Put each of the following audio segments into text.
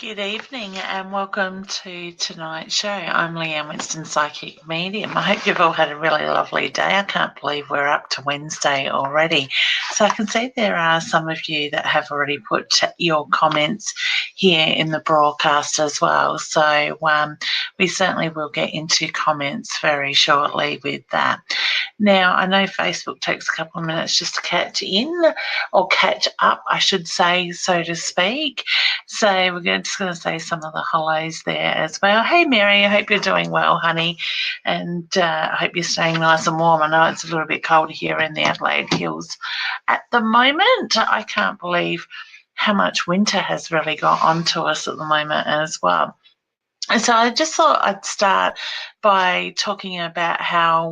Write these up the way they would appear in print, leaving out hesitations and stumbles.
Good evening and welcome to tonight's show. I'm Leanne, Winston, Psychic Medium. I hope you've all had a really lovely day. I can't believe we're up to Wednesday already. So I can see there are some of you that have already put your comments here in the broadcast as well. So we certainly will get into comments very shortly with that. Now, I know Facebook takes a couple of minutes just to catch up, I should say, so to speak. So we're just going to say some of the hellos there as well. Hey, Mary, I hope you're doing well, honey, and I hope you're staying nice and warm. I know it's a little bit cold here in the Adelaide Hills at the moment. I can't believe how much winter has really got onto us at the moment as well. So I just thought I'd start by talking about how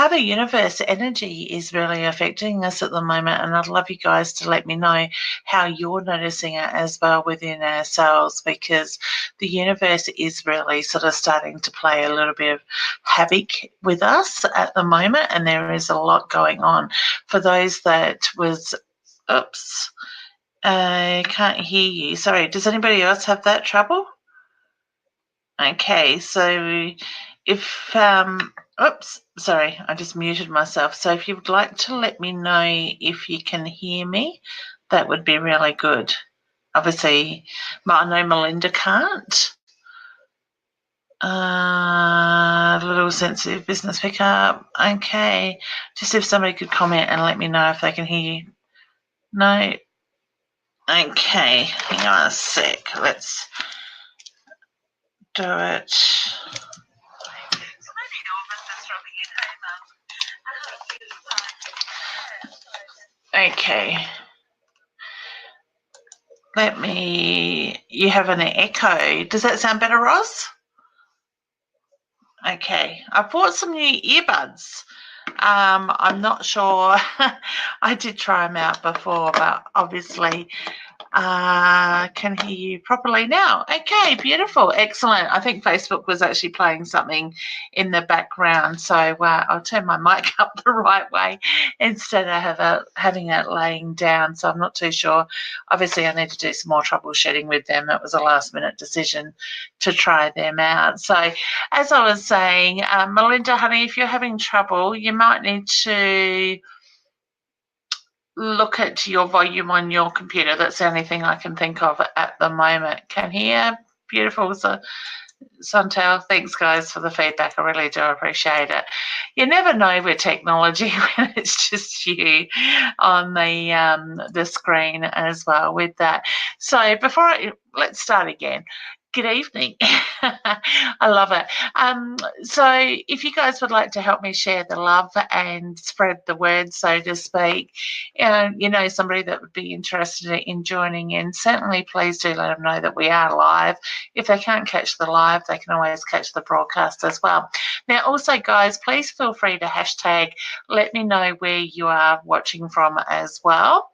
the universe energy is really affecting us at the moment, and I'd love you guys to let me know how you're noticing it as well within ourselves, because the universe is really sort of starting to play a little bit of havoc with us at the moment, and there is a lot going on. For those that was, I can't hear you. Sorry, does anybody else have that trouble? Okay, so if, sorry, I just muted myself. So if you would like to let me know if you can hear me, that would be really good. Obviously, I know Melinda can't. Little sensitive business pickup. Okay, just if somebody could comment and let me know if they can hear you. No. Okay, hang on a sec. Let's do it. Okay. You have an echo. Does that sound better, Ross? Okay. I bought some new earbuds. I'm not sure. I did try them out before, but obviously can hear you properly now. Okay, beautiful, excellent. I think Facebook was actually playing something in the background, so I'll turn my mic up the right way instead of having it laying down. So I'm not too sure. Obviously, I need to do some more troubleshooting with them. It was a last-minute decision to try them out. So, as I was saying, Melinda, honey, if you're having trouble, you might need to look at your volume on your computer. That's the only thing I can think of at the moment. Can hear? Beautiful. So, Santel, thanks, guys, for the feedback. I really do appreciate it. You never know with technology when it's just you on the screen as well with that. So let's start again. Good evening. I love it. So if you guys would like to help me share the love and spread the word, so to speak, somebody that would be interested in joining in, certainly please do let them know that we are live. If they can't catch the live, they can always catch the broadcast as well. Now, also, guys, please feel free to hashtag, let me know where you are watching from as well.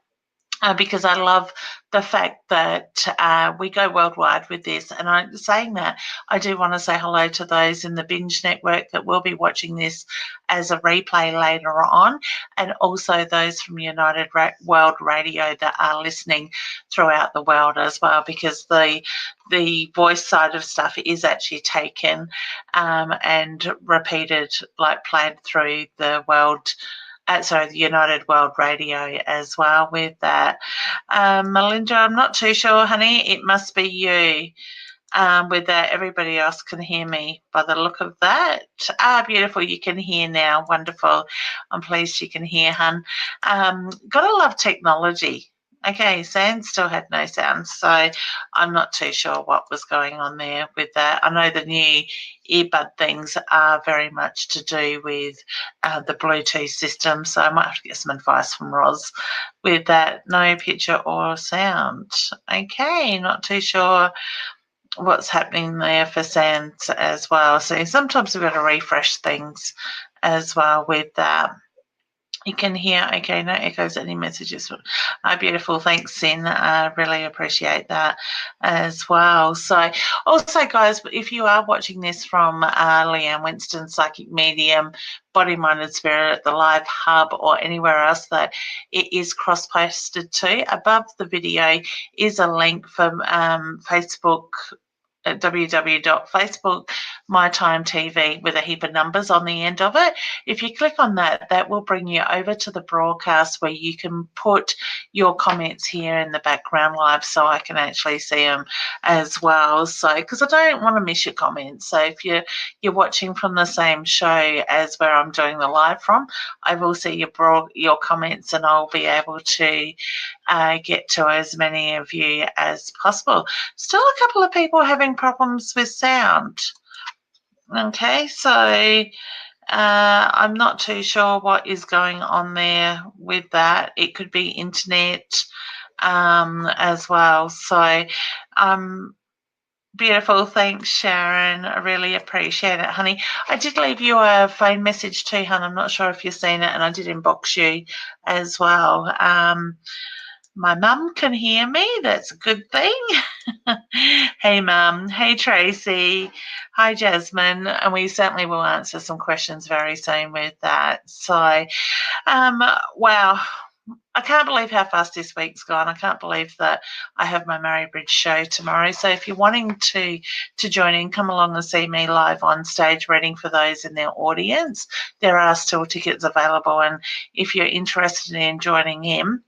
Because I love the fact that we go worldwide with this. And I'm saying that, I do want to say hello to those in the Binge Network that will be watching this as a replay later on, and also those from United World Radio that are listening throughout the world as well, because the voice side of stuff is actually taken and repeated, like played through the the United World Radio as well with that. Melinda, I'm not too sure, honey. It must be you. With that, everybody else can hear me by the look of that. Beautiful. You can hear now. Wonderful. I'm pleased you can hear, hun. Gotta love technology. Okay, Sam still had no sound, so I'm not too sure what was going on there with that. I know the new earbud things are very much to do with the Bluetooth system, so I might have to get some advice from Roz with that. No picture or sound. Okay, not too sure what's happening there for sounds as well. So sometimes we've got to refresh things as well with that. You can hear, okay, no echoes, any messages. Beautiful, thanks, Sin. Really appreciate that as well. So, also, guys, if you are watching this from Leanne Winston, Psychic Medium, Body, Mind and Spirit, the Live Hub, or anywhere else that it is cross-posted to, above the video is a link from Facebook at www.facebook MyTimeTV with a heap of numbers on the end of it. If you click on that, that will bring you over to the broadcast where you can put your comments here in the background live so I can actually see them as well. So, because I don't want to miss your comments. So if you're watching from the same show as where I'm doing the live from, I will see your comments and I'll be able to get to as many of you as possible. Still a couple of people having problems with sound. Okay, so I'm not too sure what is going on there with that. It could be internet as well. So beautiful. Thanks, Sharon. I really appreciate it, honey. I did leave you a phone message too, hon. I'm not sure if you've seen it, and I did inbox you as well. My mum can hear me. That's a good thing. Hey, Mum. Hey, Tracy. Hi, Jasmine. And we certainly will answer some questions very soon with that. So, wow. I can't believe how fast this week's gone. I can't believe that I have my Mary Bridge show tomorrow. So if you're wanting to join in, come along and see me live on stage reading for those in their audience. There are still tickets available. And if you're interested in joining in,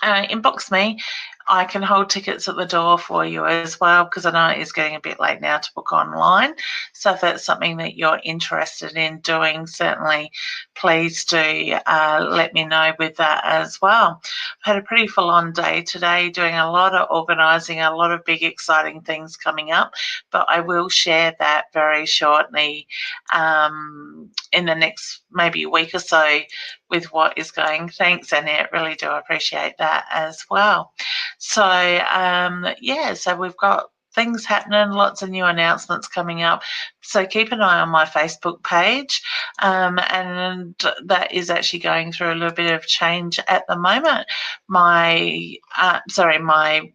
inbox me. I can hold tickets at the door for you as well, because I know it is getting a bit late now to book online. So if that's something that you're interested in doing, certainly please do let me know with that as well. I've had a pretty full-on day today, doing a lot of organising, a lot of big exciting things coming up, but I will share that very shortly in the next maybe week or so with what is going. Thanks, Annette. Really do appreciate that as well. So, yeah, so we've got things happening, lots of new announcements coming up. So keep an eye on my Facebook page, and that is actually going through a little bit of change at the moment. My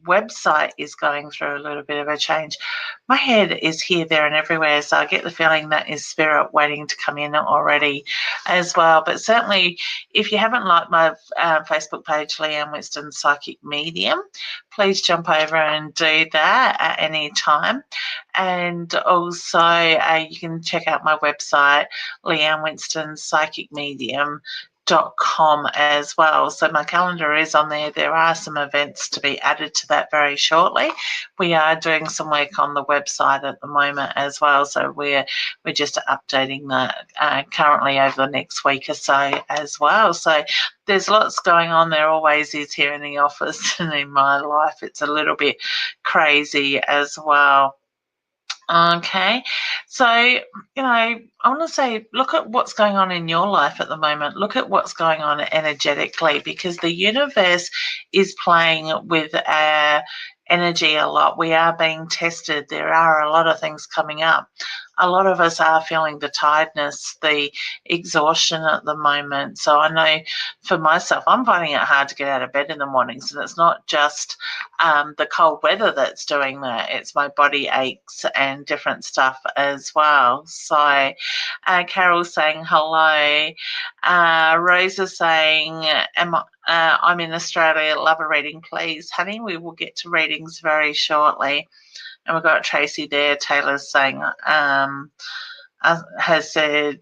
website is going through a little bit of a change. My head is here, there, and everywhere, so I get the feeling that is spirit waiting to come in already as well. But certainly, if you haven't liked my Facebook page, Leanne Winston Psychic Medium, please jump over and do that at any time. And also, you can check out my website, Leanne Winston Psychic Medium.com as well. So my calendar is on there. There are some events to be added to that very shortly. We are doing some work on the website at the moment as well. So we're just updating that currently over the next week or so as well. So there's lots going on. There always is here in the office and in my life. It's a little bit crazy as well. Okay, so, I want to say, look at what's going on in your life at the moment. Look at what's going on energetically, because the universe is playing with our energy a lot. We are being tested. There are a lot of things coming up. A lot of us are feeling the tiredness, the exhaustion at the moment. So I know for myself, I'm finding it hard to get out of bed in the mornings, and it's not just the cold weather that's doing that. It's my body aches and different stuff as well. So Carol's saying hello. Rosa's saying, I'm in Australia, love a reading, please. Honey, we will get to readings very shortly. And we've got Tracy there. Taylor's saying, has said,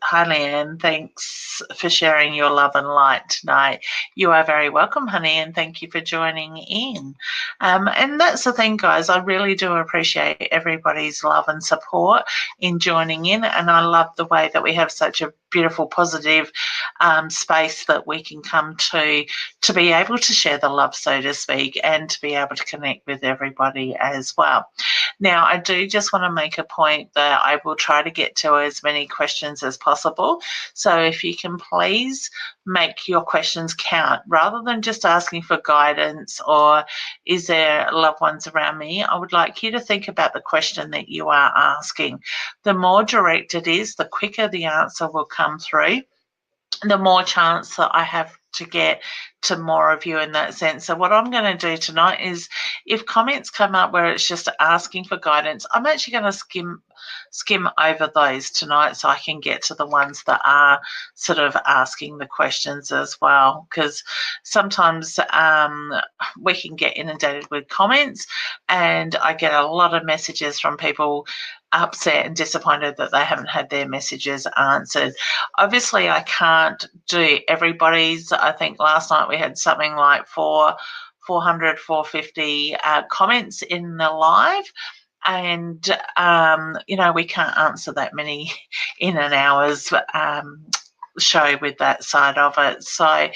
hi, Leanne, thanks for sharing your love and light tonight. You are very welcome, honey, and thank you for joining in. And that's the thing, guys. I really do appreciate everybody's love and support in joining in, and I love the way that we have such a beautiful, positive space that we can come to be able to share the love, so to speak, and to be able to connect with everybody as well. Now, I do just want to make a point that I will try to get to as many questions as possible. So if you can please make your questions count, rather than just asking for guidance or is there loved ones around me, I would like you to think about the question that you are asking. The more direct it is, the quicker the answer will come through. the more chance that I have to get to more of you in that sense. So what I'm going to do tonight is, if comments come up where it's just asking for guidance, I'm actually going to skim over those tonight so I can get to the ones that are sort of asking the questions as well, because sometimes we can get inundated with comments, and I get a lot of messages from people upset and disappointed that they haven't had their messages answered. Obviously, I can't do everybody's. I think last night we had something like 400, 450 comments in the live. And, we can't answer that many in an hour's show with that side of it. So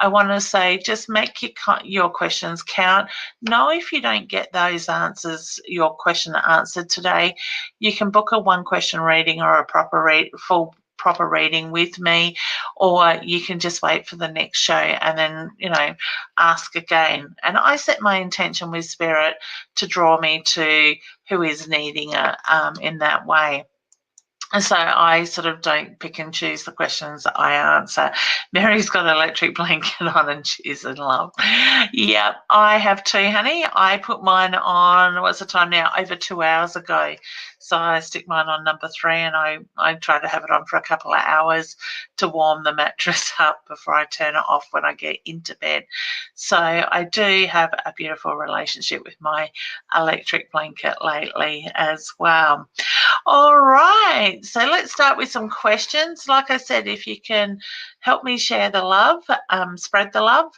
I want to say, just make your questions count. Know if you don't get those answers, your question answered today, you can book a one-question reading or a full proper reading with me, or you can just wait for the next show and then, ask again. And I set my intention with Spirit to draw me to who is needing it in that way. And so I sort of don't pick and choose the questions that I answer. Mary's got an electric blanket on and she's in love. Yeah, I have too, honey. I put mine on, what's the time now? Over 2 hours ago. So I stick mine on number 3, and I try to have it on for a couple of hours to warm the mattress up before I turn it off when I get into bed. So I do have a beautiful relationship with my electric blanket lately as well. All right, so let's start with some questions. Like I said, if you can help me share the love, spread the love,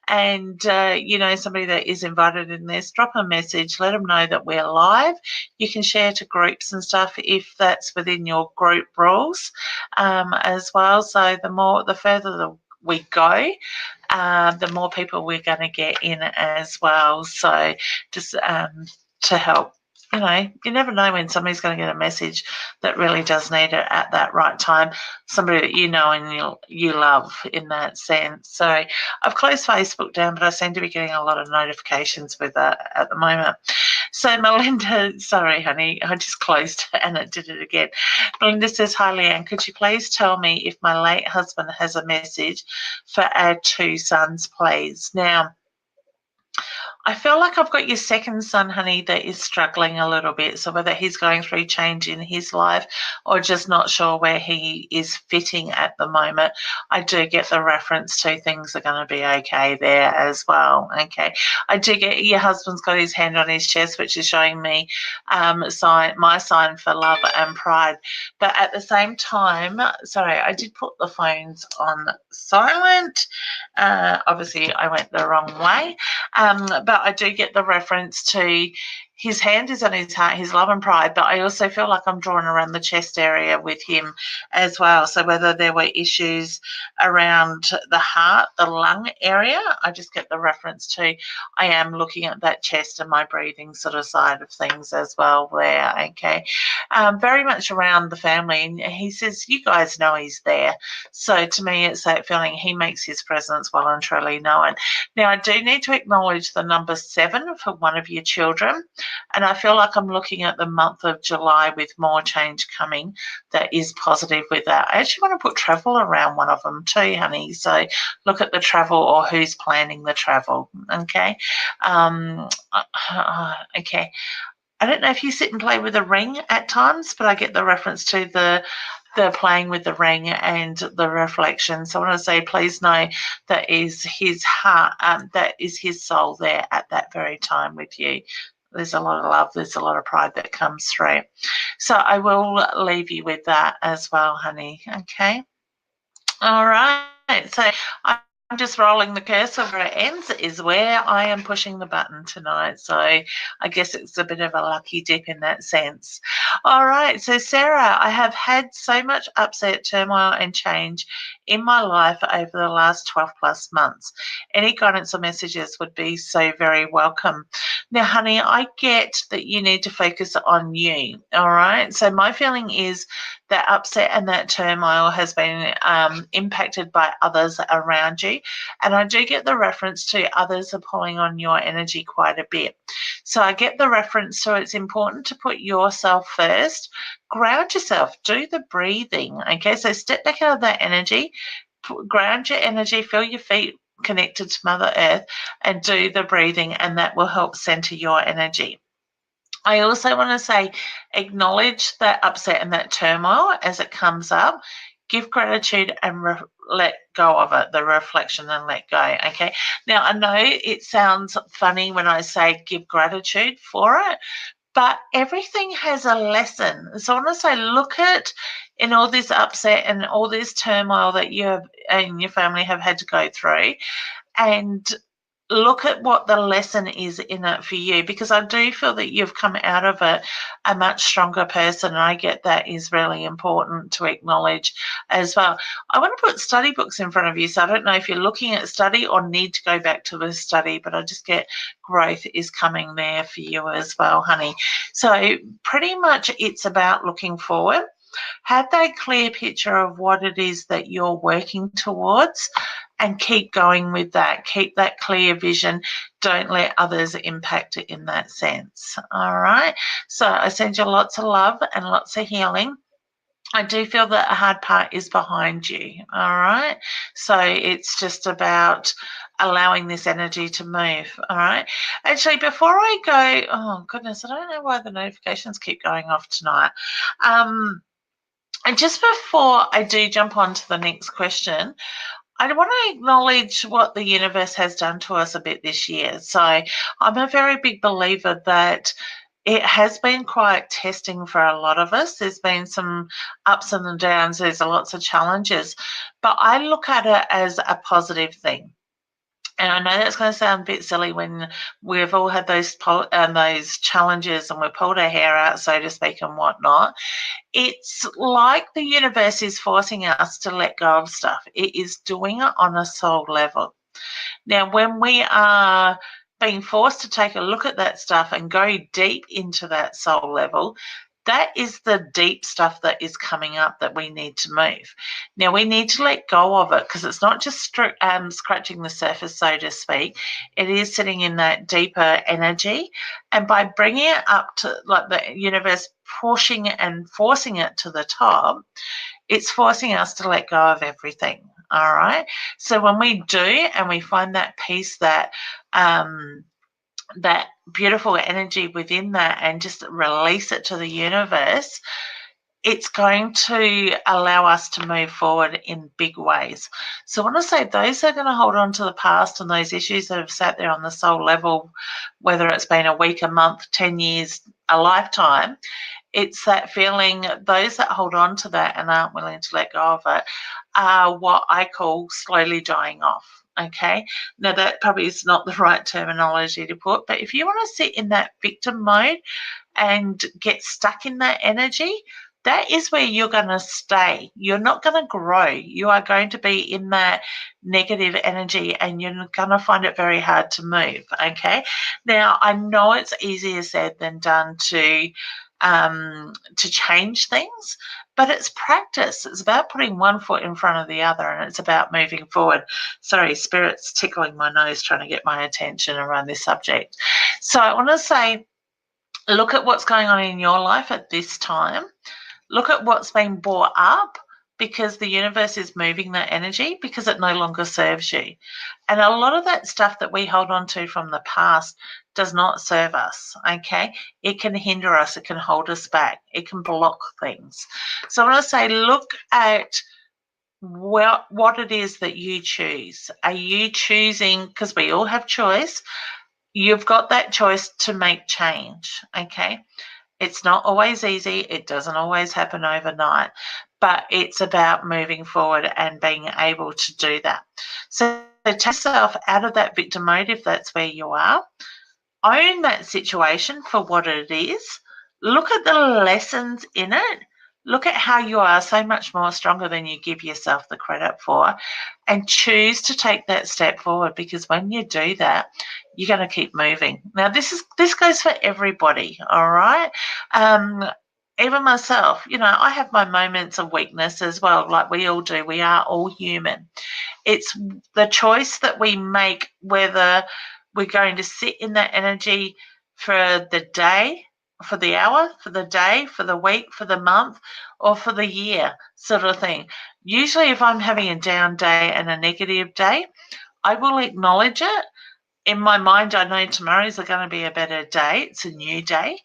and somebody that is invited in this, drop a message, let them know that we're live. You can share to groups and stuff if that's within your group rules as well. So the further we go, the more people we're going to get in as well. So just to help. You never know when somebody's going to get a message that really does need it at that right time, somebody that you know and you love in that sense. So I've closed Facebook down, but I seem to be getting a lot of notifications with that at the moment. So Melinda, sorry, honey, I just closed it and it did it again. Melinda says, hi, Leanne, could you please tell me if my late husband has a message for our 2 sons, please? Now, I feel like I've got your second son, honey, that is struggling a little bit. So whether he's going through change in his life or just not sure where he is fitting at the moment, I do get the reference to things are going to be okay there as well. Okay. I do get your husband's got his hand on his chest, which is showing me my sign for love and pride. But at the same time, sorry, I did put the phones on silent. Obviously, I went the wrong way. But I do get the reference to his hand is on his heart, his love and pride, but I also feel like I'm drawn around the chest area with him as well. So whether there were issues around the heart, the lung area, I just get the reference to I am looking at that chest and my breathing sort of side of things as well there, okay? Very much around the family. And he says, you guys know he's there. So to me, it's that feeling he makes his presence well and truly known. Now, I do need to acknowledge the number 7 for one of your children. And I feel like I'm looking at the month of July with more change coming that is positive with that. I actually want to put travel around one of them too, honey. So look at the travel or who's planning the travel, okay? Okay. I don't know if you sit and play with a ring at times, but I get the reference to the playing with the ring and the reflection. So I want to say, please know that is his heart, that is his soul there at that very time with you. There's a lot of love, there's a lot of pride that comes through. So I will leave you with that as well, honey. Okay. All right. So I'm just rolling the cursor where it ends is where I am pushing the button tonight. So I guess it's a bit of a lucky dip in that sense. All right. So Sarah, I have had so much upset, turmoil and change in my life over the last 12 plus months. Any guidance or messages would be so very welcome. Now, honey, I get that you need to focus on you. All right. So my feeling is that upset and that turmoil has been impacted by others around you. And I do get the reference to others are pulling on your energy quite a bit. So I get the reference to it's important to put yourself first, ground yourself, do the breathing. Okay, so step back out of that energy, ground your energy, feel your feet connected to Mother Earth, and do the breathing, and that will help center your energy. I also want to say, acknowledge that upset and that turmoil as it comes up. Give gratitude and let go of it, the reflection, and let go. Okay. Now, I know it sounds funny when I say give gratitude for it, but everything has a lesson. So I want to say, look at in all this upset and all this turmoil that you and your family have had to go through, and look at what the lesson is in it for you, because I do feel that you've come out of it a much stronger person, and I get that is really important to acknowledge as well. I want to put study books in front of you, so I don't know if you're looking at study or need to go back to the study, but I just get growth is coming there for you as well, honey. So pretty much it's about looking forward. Have that clear picture of what it is that you're working towards, and keep going with that. Keep that clear vision. Don't let others impact it in that sense. All right. So I send you lots of love and lots of healing. I do feel that a hard part is behind you. All right. So it's just about allowing this energy to move. All right. Actually, before I go, oh goodness, I don't know why the notifications keep going off tonight. And just before I do jump on to the next question, I want to acknowledge what the universe has done to us a bit this year. So I'm a very big believer that it has been quite testing for a lot of us. There's been some ups and downs. There's lots of challenges, but I look at it as a positive thing. And I know that's going to sound a bit silly when we've all had those challenges and we've pulled our hair out, so to speak, and whatnot. It's like the universe is forcing us to let go of stuff. It is doing it on a soul level. Now, when we are being forced to take a look at that stuff and go deep into that soul level, that is the deep stuff that is coming up that we need to move. Now, we need to let go of it, because it's not just scratching the surface, so to speak. It is sitting in that deeper energy. And by bringing it up to, like, the universe pushing it and forcing it to the top, it's forcing us to let go of everything. All right. So when we do, and we find that peace, that that beautiful energy within that, and just release it to the universe, it's going to allow us to move forward in big ways. So I want to say, those that are going to hold on to the past and those issues that have sat there on the soul level, whether it's been a week, a month, 10 years, a lifetime, it's that feeling, those that hold on to that and aren't willing to let go of it are what I call slowly dying off. Okay. Now, that probably is not the right terminology to put, but if you want to sit in that victim mode and get stuck in that energy, that is where you're going to stay. You're not going to grow. You are going to be in that negative energy, and you're going to find it very hard to move. Okay. Now, I know it's easier said than done to change things, but it's practice. It's about putting one foot in front of the other, and it's about moving forward. Sorry, Spirit's tickling my nose trying to get my attention around this subject. So I want to say, look at what's going on in your life at this time. Look at what's been brought up, because the universe is moving that energy, because it no longer serves you. And a lot of that stuff that we hold on to from the past does not serve us, okay? It can hinder us. It can hold us back. It can block things. So I want to say, look at what it is that you choose. Are you choosing, because we all have choice, you've got that choice to make change, okay? It's not always easy. It doesn't always happen overnight, but it's about moving forward and being able to do that. So take yourself out of that victim mode if that's where you are. Own that situation for what it is. Look at the lessons in it. Look at how you are so much more stronger than you give yourself the credit for, and choose to take that step forward, because when you do that, you're going to keep moving. Now, this goes for everybody, all right? Even myself, I have my moments of weakness as well, like we all do. We are all human. It's the choice that we make, whether we're going to sit in that energy for the day, for the hour, for the day, for the week, for the month, or for the year, sort of thing. Usually, if I'm having a down day and a negative day, I will acknowledge it. In my mind, I know tomorrow's going to be a better day. It's a new day,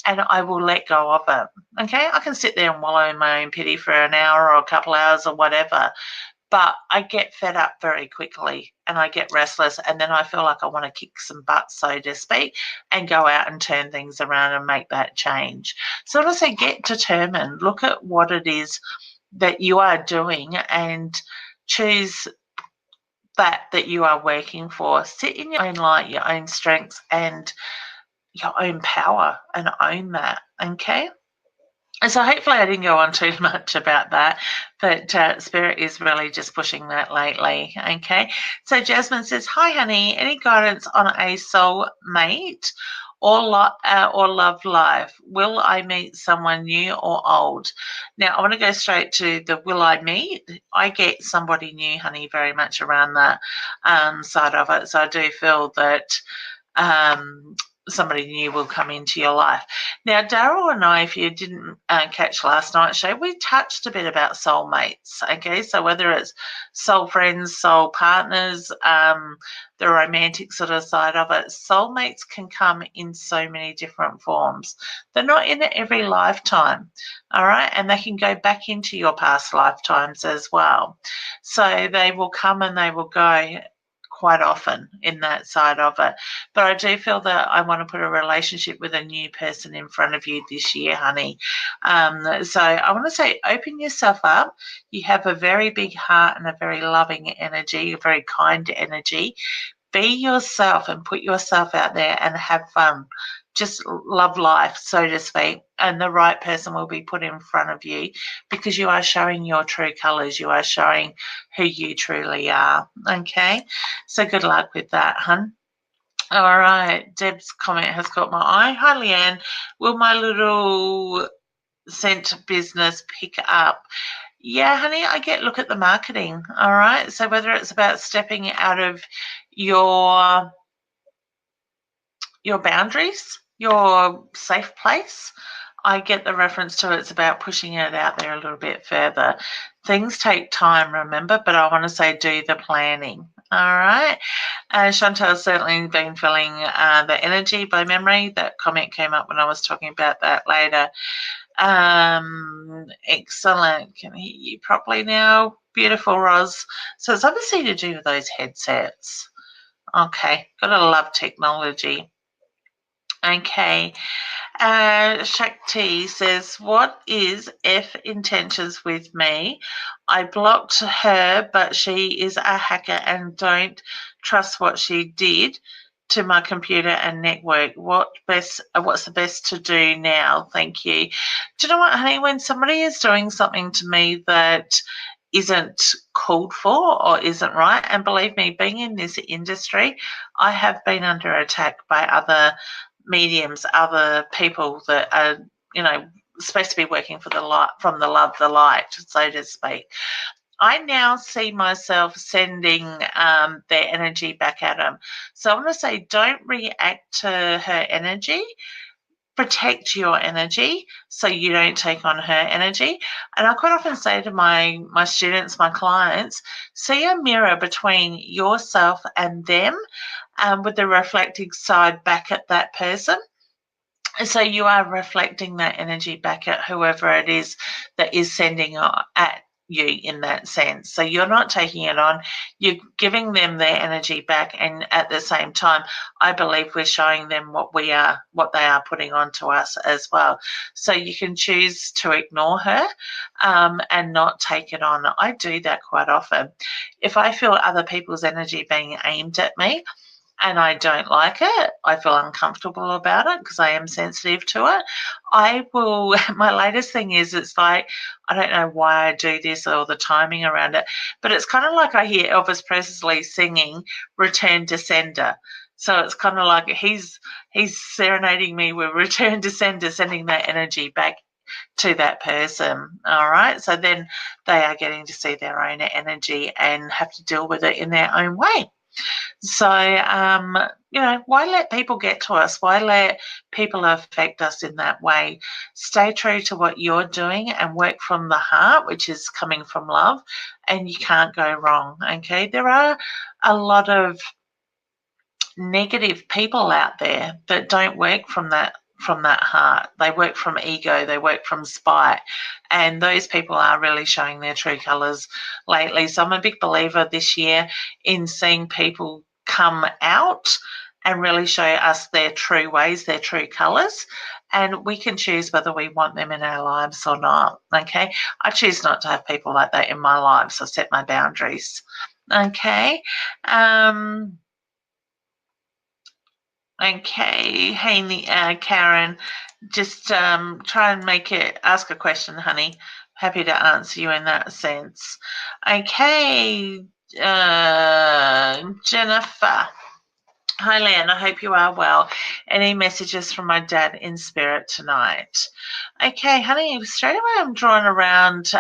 and I will let go of it. Okay, I can sit there and wallow in my own pity for an hour or a couple hours or whatever, but I get fed up very quickly and I get restless, and then I feel like I want to kick some butt, so to speak, and go out and turn things around and make that change. So as I say, get determined, look at what it is that you are doing and choose that you are working for. Sit in your own light, your own strengths, and your own power, and own that. Okay. And so hopefully I didn't go on too much about that, but Spirit is really just pushing that lately. Okay. So Jasmine says, hi, honey. Any guidance on a soul mate or love life? Will I meet someone new or old? Now, I want to go straight to the will I meet. I get somebody new, honey, very much around that side of it. So I do feel that somebody new will come into your life. Now, Daryl and I, if you didn't catch last night's show, we touched a bit about soulmates, okay? So whether it's soul friends, soul partners, the romantic sort of side of it, soulmates can come in so many different forms. They're not in every lifetime, all right? And they can go back into your past lifetimes as well. So they will come and they will go quite often in that side of it. But I do feel that I want to put a relationship with a new person in front of you this year, honey. So I want to say, open yourself up. You have a very big heart and a very loving energy, a very kind energy. Be yourself and put yourself out there and have fun. Just love life, so to speak, and the right person will be put in front of you because you are showing your true colours. You are showing who you truly are, okay? So good luck with that, hun. All right, Deb's comment has caught my eye. Hi, Leanne. Will my little scent business pick up? Yeah, honey, I look at the marketing, all right? So whether it's about stepping out of your boundaries, your safe place, I get the reference to it's about pushing it out there a little bit further. Things take time, remember, but I want to say do the planning. All right. Chantal's certainly been feeling the energy by memory. That comment came up when I was talking about that later. Excellent. Can hear you properly now. Beautiful, Roz. So it's obviously to do with those headsets. Okay. Gotta love technology. Okay. Shakti says, what is F intentions with me? I blocked her, but she is a hacker and don't trust what she did to my computer and network. What's the best to do now? Thank you. Do you know what, honey? When somebody is doing something to me that isn't called for or isn't right, and believe me, being in this industry, I have been under attack by other mediums, other people that are, supposed to be working for the light, from the love, the light, so to speak. I now see myself sending their energy back at them. So I want to say, don't react to her energy. Protect your energy so you don't take on her energy. And I quite often say to my students, my clients, see a mirror between yourself and them, with the reflecting side back at that person. So you are reflecting that energy back at whoever it is that is sending at you in that sense. So you're not taking it on, you're giving them their energy back, and at the same time, I believe we're showing them what they are putting onto us as well. So you can choose to ignore her and not take it on. I do that quite often. If I feel other people's energy being aimed at me, and I don't like it, I feel uncomfortable about it because I am sensitive to it, I will, my latest thing is, it's like, I don't know why I do this or the timing around it, but it's kind of like I hear Elvis Presley singing Return to Sender. So it's kind of like he's serenading me with Return to Sender, sending that energy back to that person. All right. So then they are getting to see their own energy and have to deal with it in their own way. So, why let people get to us? Why let people affect us in that way? Stay true to what you're doing and work from the heart, which is coming from love, and you can't go wrong, okay? There are a lot of negative people out there that don't work from that heart. They work from ego, they work from spite, and those people are really showing their true colors lately. So I'm a big believer this year in seeing people come out and really show us their true ways, their true colors, and we can choose whether we want them in our lives or not. Okay, I choose not to have people like that in my life, so I set my boundaries. Okay. Okay, hey, Karen, just try and ask a question, honey. Happy to answer you in that sense. Okay, Jennifer. Hi, Leanne, I hope you are well. Any messages from my dad in spirit tonight? Okay, honey, straight away I'm drawing around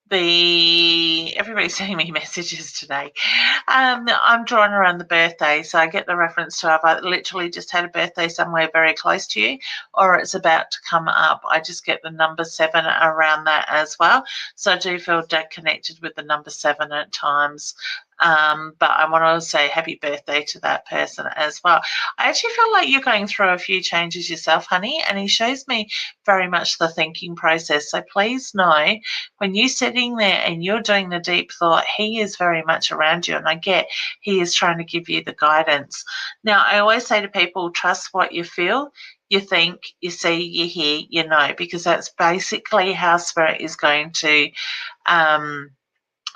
everybody's sending me messages today. I'm drawing around the birthday, so I get the reference to if I literally just had a birthday somewhere very close to you, or it's about to come up. I just get the number 7 around that as well. So I do feel connected with the number 7 at times. But I want to say happy birthday to that person as well. I actually feel like you're going through a few changes yourself, honey, and he shows me very much the thinking process. So please know, when you're sitting there and you're doing the deep thought, he is very much around you, and I get he is trying to give you the guidance. Now, I always say to people, trust what you feel, you think, you see, you hear, you know, because that's basically how spirit is going to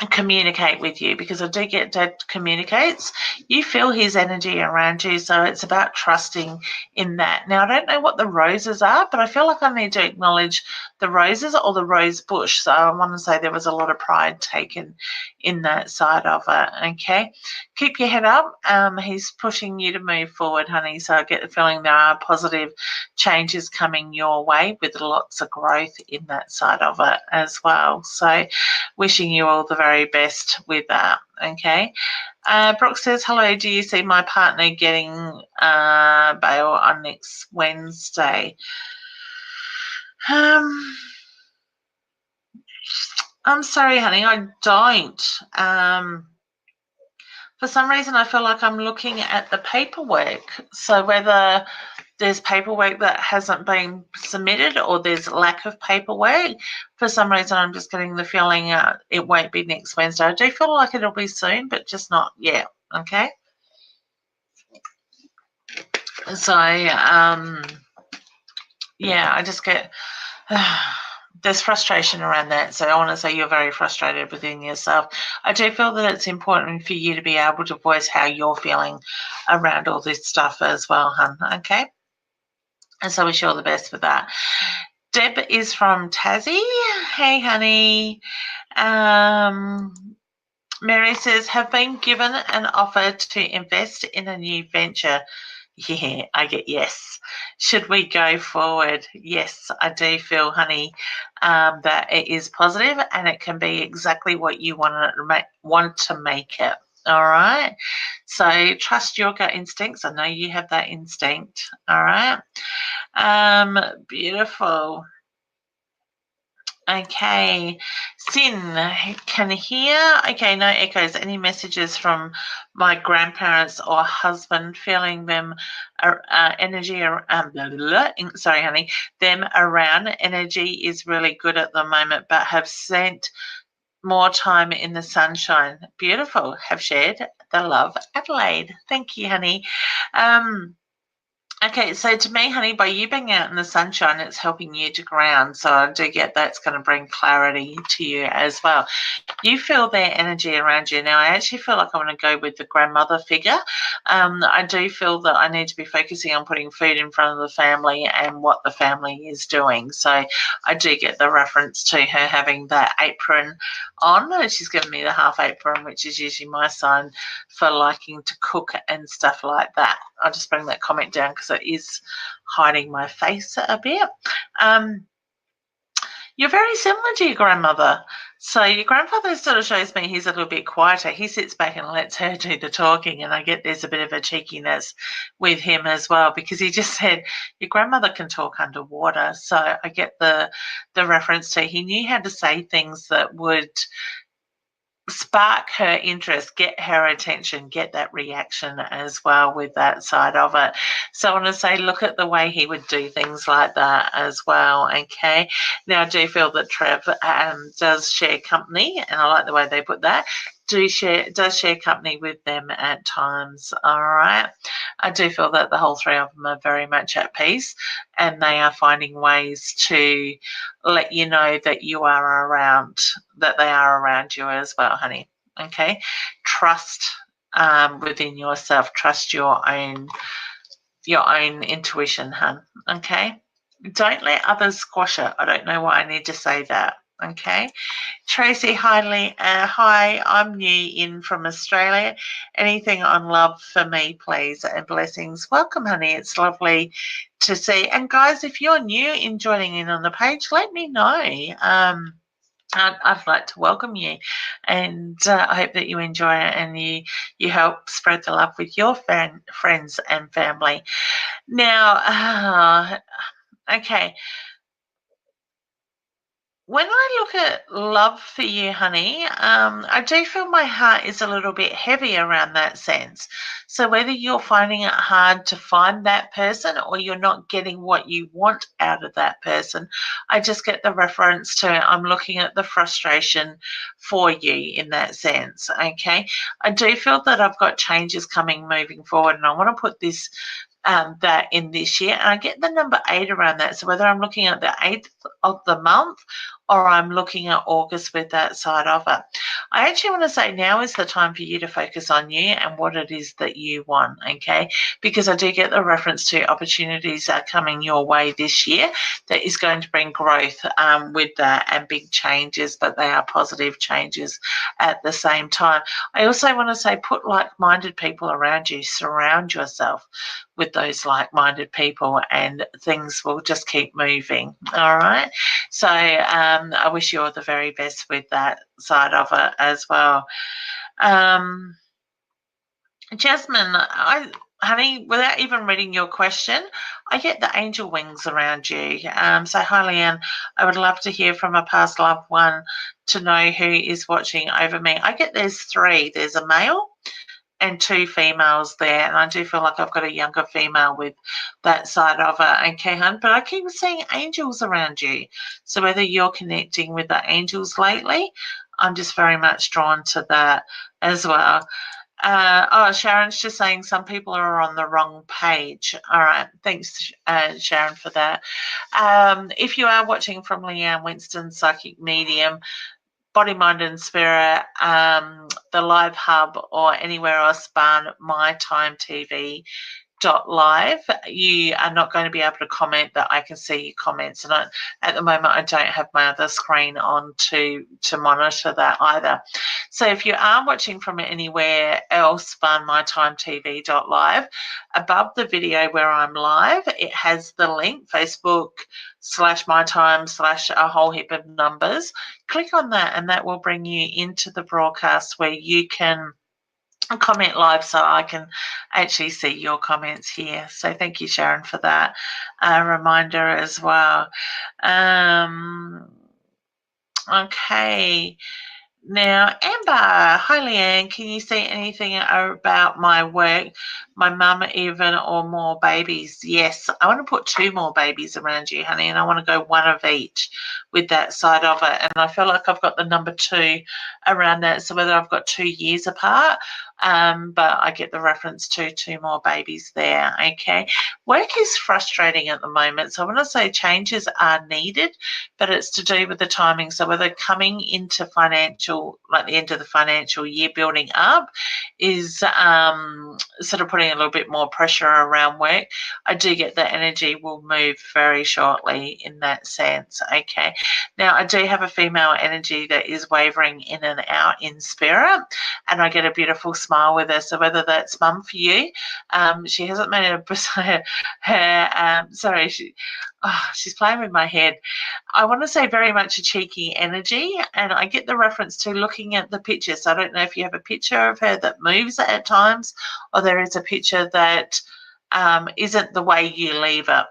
communicate with you, because I do get Dad communicates. You feel his energy around you, so it's about trusting in that. Now, I don't know what the roses are, but I feel like I need to acknowledge the roses or the rose bush. So I want to say there was a lot of pride taken in that side of it. Okay, keep your head up. He's pushing you to move forward, honey. So I get the feeling there are positive changes coming your way with lots of growth in that side of it as well. So wishing you all the very best with that. Okay. Brooke says, hello, do you see my partner getting bail on next Wednesday? I'm sorry, honey, I don't. For some reason, I feel like I'm looking at the paperwork. So whether there's paperwork that hasn't been submitted or there's lack of paperwork, for some reason I'm just getting the feeling it won't be next Wednesday. I do feel like it'll be soon, but just not yet. Okay. So yeah, I just get there's frustration around that. So I want to say you're very frustrated within yourself. I do feel that it's important for you to be able to voice how you're feeling around all this stuff as well, hun. Okay. And so wish you all the best with that. Deb is from Tassie. Hey, honey. Mary says, have been given an offer to invest in a new venture. Yeah, I get yes. Should we go forward? Yes, I do feel, honey, that it is positive and it can be exactly what you want to make it. All right. So trust your gut instincts. I know you have that instinct. All right. Beautiful. Okay, Sin, can hear. Okay, no echoes. Any messages from my grandparents or husband? Feeling them energy. Sorry, honey. Them around. Energy is really good at the moment, but have spent more time in the sunshine. Beautiful. Have shared the love, Adelaide. Thank you, honey. Okay, so to me, honey, by you being out in the sunshine, it's helping you to ground. So I do get that's going to bring clarity to you as well. You feel their energy around you. Now, I actually feel like I want to go with the grandmother figure. I do feel that I need to be focusing on putting food in front of the family and what the family is doing. So I do get the reference to her having that apron on. She's given me the half apron, which is usually my sign for liking to cook and stuff like that. I'll just bring that comment down because it is hiding my face a bit. You're very similar to your grandmother. So your grandfather sort of shows me he's a little bit quieter. He sits back and lets her do the talking, and I get there's a bit of a cheekiness with him as well, because he just said your grandmother can talk underwater. So I get the reference to he knew how to say things that would spark her interest, get her attention, get that reaction as well with that side of it. So I want to say, look at the way he would do things like that as well. Okay. Now I do feel that Trev does share company, and I like the way they put that. Does share company with them at times. All right. I do feel that the whole three of them are very much at peace, and they are finding ways to let you know that you are around, that they are around you as well, honey. Okay. Trust within yourself. Trust your own intuition, hun. Okay. Don't let others squash it. I don't know why I need to say that. Okay. Tracy, hi, I'm new in from Australia. Anything on love for me, please, and blessings. Welcome, honey. It's lovely to see. And guys, if you're new in joining in on the page, let me know. I'd like to welcome you, and I hope that you enjoy it and you help spread the love with your friends and family. Now, okay. When I look at love for you, honey, I do feel my heart is a little bit heavy around that sense. So whether you're finding it hard to find that person or you're not getting what you want out of that person, I just get the reference to I'm looking at the frustration for you in that sense. Okay. I do feel that I've got changes coming moving forward, and I want to put this that in this year, and I get the number 8 around that. So whether I'm looking at the 8th of the month or I'm looking at August with that side of it, I actually want to say now is the time for you to focus on you and what it is that you want, okay? Because I do get the reference to opportunities are coming your way this year that is going to bring growth with that and big changes, but they are positive changes at the same time. I also want to say put like-minded people around you, surround yourself with those like-minded people, and things will just keep moving. All right. So I wish you all the very best with that side of it as well. Jasmine, honey, without even reading your question, I get the angel wings around you. So hi, Leanne. I would love to hear from a past loved one to know who is watching over me. I get there's 3. There's a male and 2 females there, and I do feel like I've got a younger female with that side of it. Okay, hun, but I keep seeing angels around you. So whether you're connecting with the angels lately, I'm just very much drawn to that as well. Sharon's just saying some people are on the wrong page. All right, thanks, Sharon, for that. If you are watching from Leanne Winston, Psychic Medium, Body, Mind and Spirit, the Live Hub, or anywhere else, Barn, My Time TV .live, you are not going to be able to comment that I can see your comments, and at the moment I don't have my other screen on to monitor that either. So if you are watching from anywhere else, Barn, My Time TV .live, above the video where I'm live, it has the link, Facebook/MyTime/ a whole heap of numbers. Click on that and that will bring you into the broadcast where you can comment live, so I can actually see your comments here. So thank you, Sharon, for that reminder as well. Okay. Now, Amber, hi, Leanne. Can you say anything about my work? My mum, even or more babies? Yes, I want to put 2 more babies around you, honey, and I want to go 1 of each with that side of it. And I feel like I've got the number 2 around that. So whether I've got 2 years apart, but I get the reference to 2 more babies there. Okay. Work is frustrating at the moment. So I want to say changes are needed, but it's to do with the timing. So whether coming into financial, like the end of the financial year, building up, sort of putting a little bit more pressure around work, I do get that energy will move very shortly in that sense. Okay. Now, I do have a female energy that is wavering in and out in spirit, and I get a beautiful smile with her. So whether that's mum for you, she hasn't made she's playing with my head. I want to say very much a cheeky energy, and I get the reference to looking at the picture. So I don't know if you have a picture of her that moves at times, or there is a picture that isn't the way you leave it.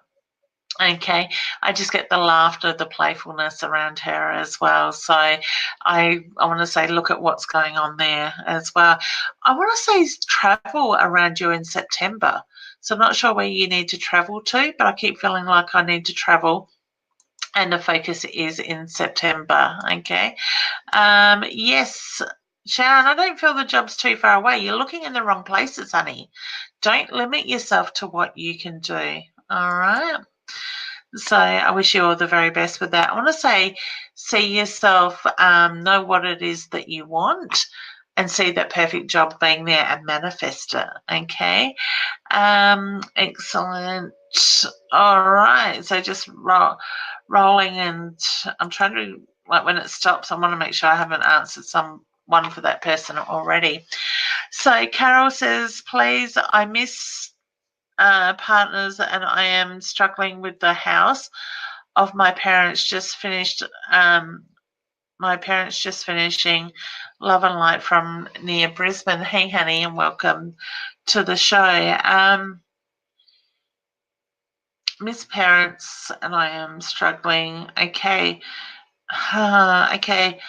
Okay, I just get the laughter, the playfulness around her as well. So I want to say, look at what's going on there as well. I want to say travel around you in September. So I'm not sure where you need to travel to, but I keep feeling like I need to travel, and the focus is in September. Okay. Yes, Sharon, I don't feel the job's too far away. You're looking in the wrong places, honey. Don't limit yourself to what you can do. All right. So I wish you all the very best with that. I want to say, see yourself, know what it is that you want, and see that perfect job being there and manifest it. Okay. Excellent. All right. So just rolling, and I'm trying to, like, when it stops, I want to make sure I haven't answered one for that person already. So Carol says, please, I miss partners, and I am struggling with the house of my parents just finished. My parents just finishing Love and Light from near Brisbane. Hey, honey, and welcome to the show. Miss parents, and I am struggling. Okay. Okay.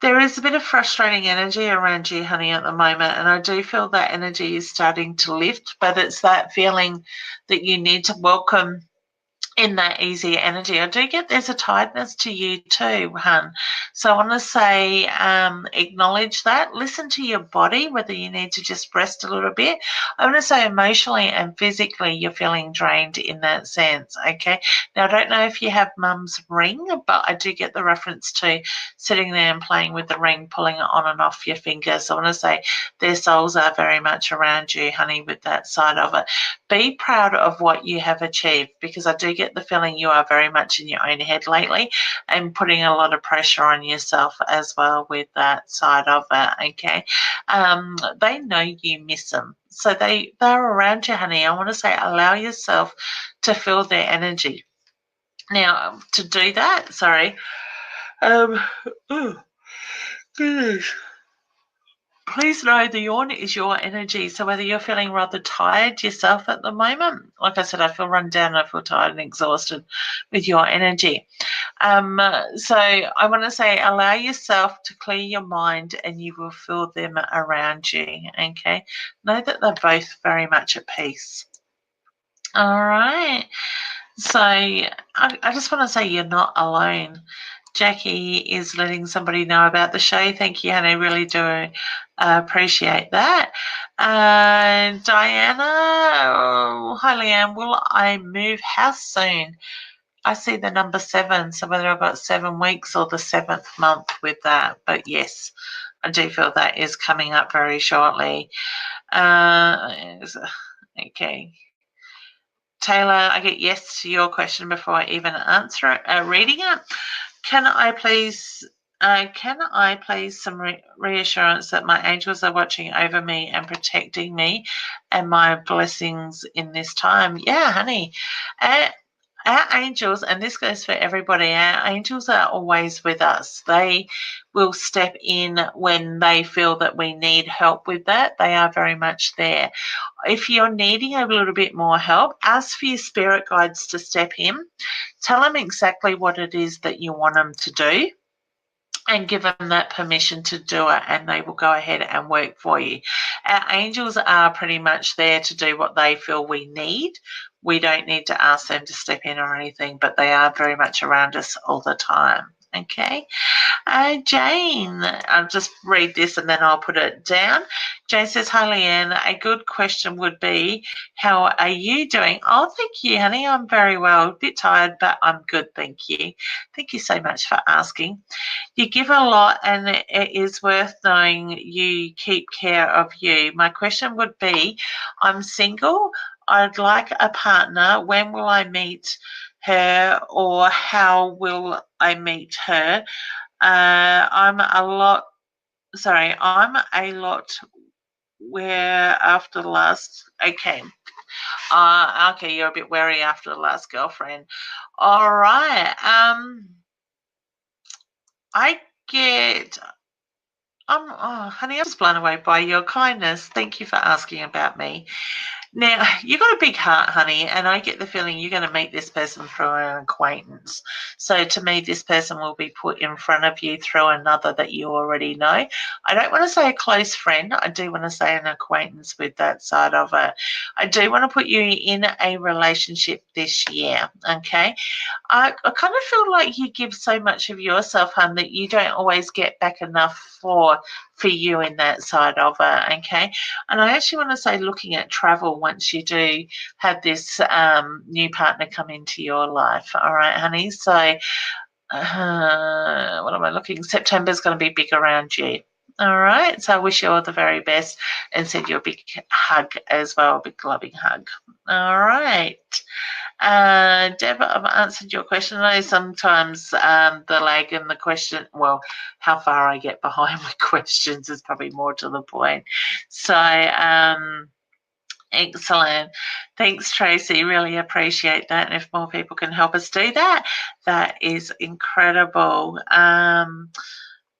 There is a bit of frustrating energy around you, honey, at the moment, and I do feel that energy is starting to lift, but it's that feeling that you need to welcome in that easy energy. I do get there's a tiredness to you too, hun. So I want to say acknowledge that. Listen to your body, whether you need to just rest a little bit. I want to say emotionally and physically you're feeling drained in that sense, okay? Now, I don't know if you have mum's ring, but I do get the reference to sitting there and playing with the ring, pulling it on and off your fingers. So I want to say their souls are very much around you, honey, with that side of it. Be proud of what you have achieved, because I do get the feeling you are very much in your own head lately and putting a lot of pressure on yourself as well with that side of it, okay? They know you miss them. So they're around you, honey. I want to say allow yourself to feel their energy. Now, to do that, goodness. Please know the yawn is your energy. So whether you're feeling rather tired yourself at the moment, like I said, I feel run down, I feel tired and exhausted with your energy. So I want to say allow yourself to clear your mind and you will feel them around you, okay? Know that they're both very much at peace. All right. So I just want to say you're not alone. Jackie is letting somebody know about the show. Thank you, honey. Really do appreciate that. Diana, hi, Leanne. Will I move house soon? I see the number 7, so whether I've got 7 weeks or the 7th month with that. But yes, I do feel that is coming up very shortly. Okay. Taylor, I get yes to your question before I even answer it, reading it. Can I please some reassurance that my angels are watching over me and protecting me and my blessings in this time? Yeah, honey. Our angels, and this goes for everybody, our angels are always with us. They will step in when they feel that we need help with that. They are very much there. If you're needing a little bit more help, ask for your spirit guides to step in. Tell them exactly what it is that you want them to do and give them that permission to do it, and they will go ahead and work for you. Our angels are pretty much there to do what they feel we need. We don't need to ask them to step in or anything, but they are very much around us all the time. Okay. Jane, I'll just read this and then I'll put it down. Jay says, hi, Leanne. A good question would be, how are you doing? Oh, thank you, honey. I'm very well. A bit tired, but I'm good, thank you. Thank you so much for asking. You give a lot, and it is worth knowing you keep care of you. My question would be, I'm single. I'd like a partner. When will I meet her, or how will I meet her? I'm a lot where after the last, okay. Okay, you're a bit wary after the last girlfriend. All right. I get, honey, I was blown away by your kindness. Thank you for asking about me. Now, you've got a big heart, honey, and I get the feeling you're going to meet this person through an acquaintance. So to me, this person will be put in front of you through another that you already know. I don't want to say a close friend. I do want to say an acquaintance with that side of it. I do want to put you in a relationship this year, okay? I kind of feel like you give so much of yourself, hun, that you don't always get back enough for you in that side of it, okay? And I actually want to say, looking at travel once you do have this new partner come into your life, all right, honey? So what am I looking? September's going to be big around you. All right, so I wish you all the very best and send you a big hug as well, a big loving hug. All right. Deb, I've answered your question. I know sometimes the lag in the question, well, how far I get behind with questions is probably more to the point. So, excellent. Thanks, Tracy. Really appreciate that. And if more people can help us do that, that is incredible.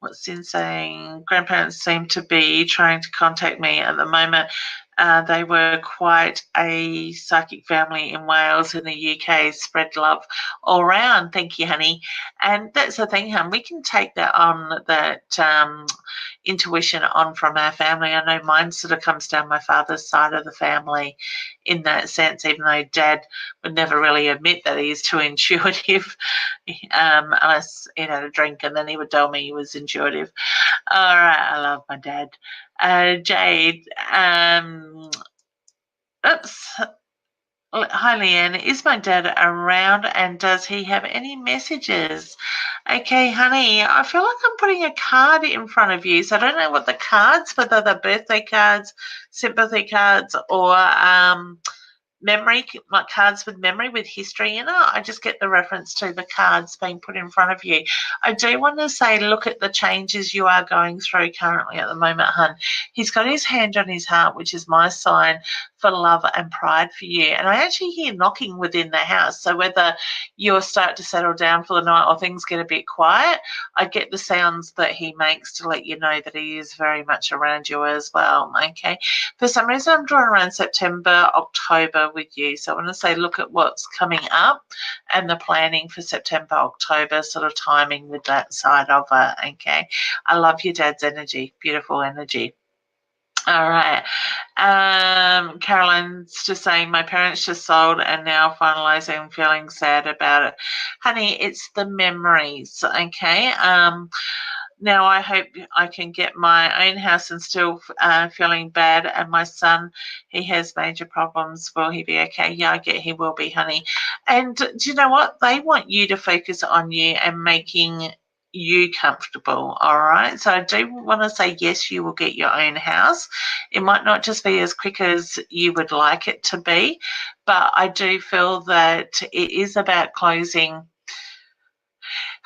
What's in saying? Grandparents seem to be trying to contact me at the moment. They were quite a psychic family in Wales and the UK. Spread love all around. Thank you, honey. And that's the thing, hon. We can take that on, that intuition on from our family. I know mine sort of comes down my father's side of the family in that sense, even though Dad would never really admit that he's too intuitive, unless he had a drink, and then he would tell me he was intuitive. All right, I love my dad. Jade, oops. Hi, Leanne. Is my dad around, and does he have any messages? Okay, honey, I feel like I'm putting a card in front of you, so I don't know what the cards, whether they're birthday cards, sympathy cards, or memory, like cards with memory with history in it. I just get the reference to the cards being put in front of you. I do want to say, look at the changes you are going through currently at the moment, hun. He's got his hand on his heart, which is my sign for love and pride for you. And I actually hear knocking within the house. So whether you'll start to settle down for the night or things get a bit quiet, I get the sounds that he makes to let you know that he is very much around you as well, okay? For some reason, I'm drawing around September, October with you. So I want to say, look at what's coming up and the planning for September, October, sort of timing with that side of it, okay? I love your dad's energy, beautiful energy. All right. Caroline's just saying, my parents just sold and now finalizing, feeling sad about it. Honey, it's the memories, okay? Now I hope I can get my own house and still feeling bad. And my son, he has major problems. Will he be okay? Yeah, I get he will be, honey. And do you know what? They want you to focus on you and making you comfortable, all right? So I do want to say, yes, you will get your own house. It might not just be as quick as you would like it to be, but I do feel that it is about closing.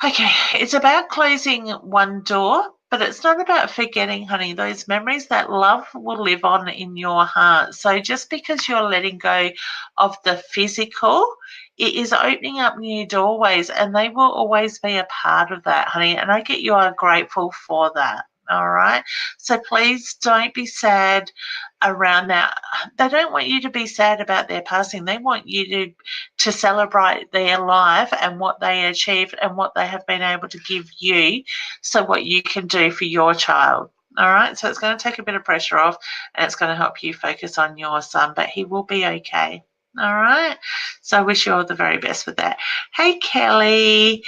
Okay, it's about closing one door, but it's not about forgetting, honey. Those memories, that love will live on in your heart. So just because you're letting go of the physical, it is opening up new doorways, and they will always be a part of that, honey. And I get you are grateful for that. All right. So please don't be sad around that. They don't want you to be sad about their passing. They want you to celebrate their life and what they achieved and what they have been able to give you, so what you can do for your child. All right. So it's going to take a bit of pressure off, and it's going to help you focus on your son, but he will be okay. All right. So I wish you all the very best with that. Hey, Kelly.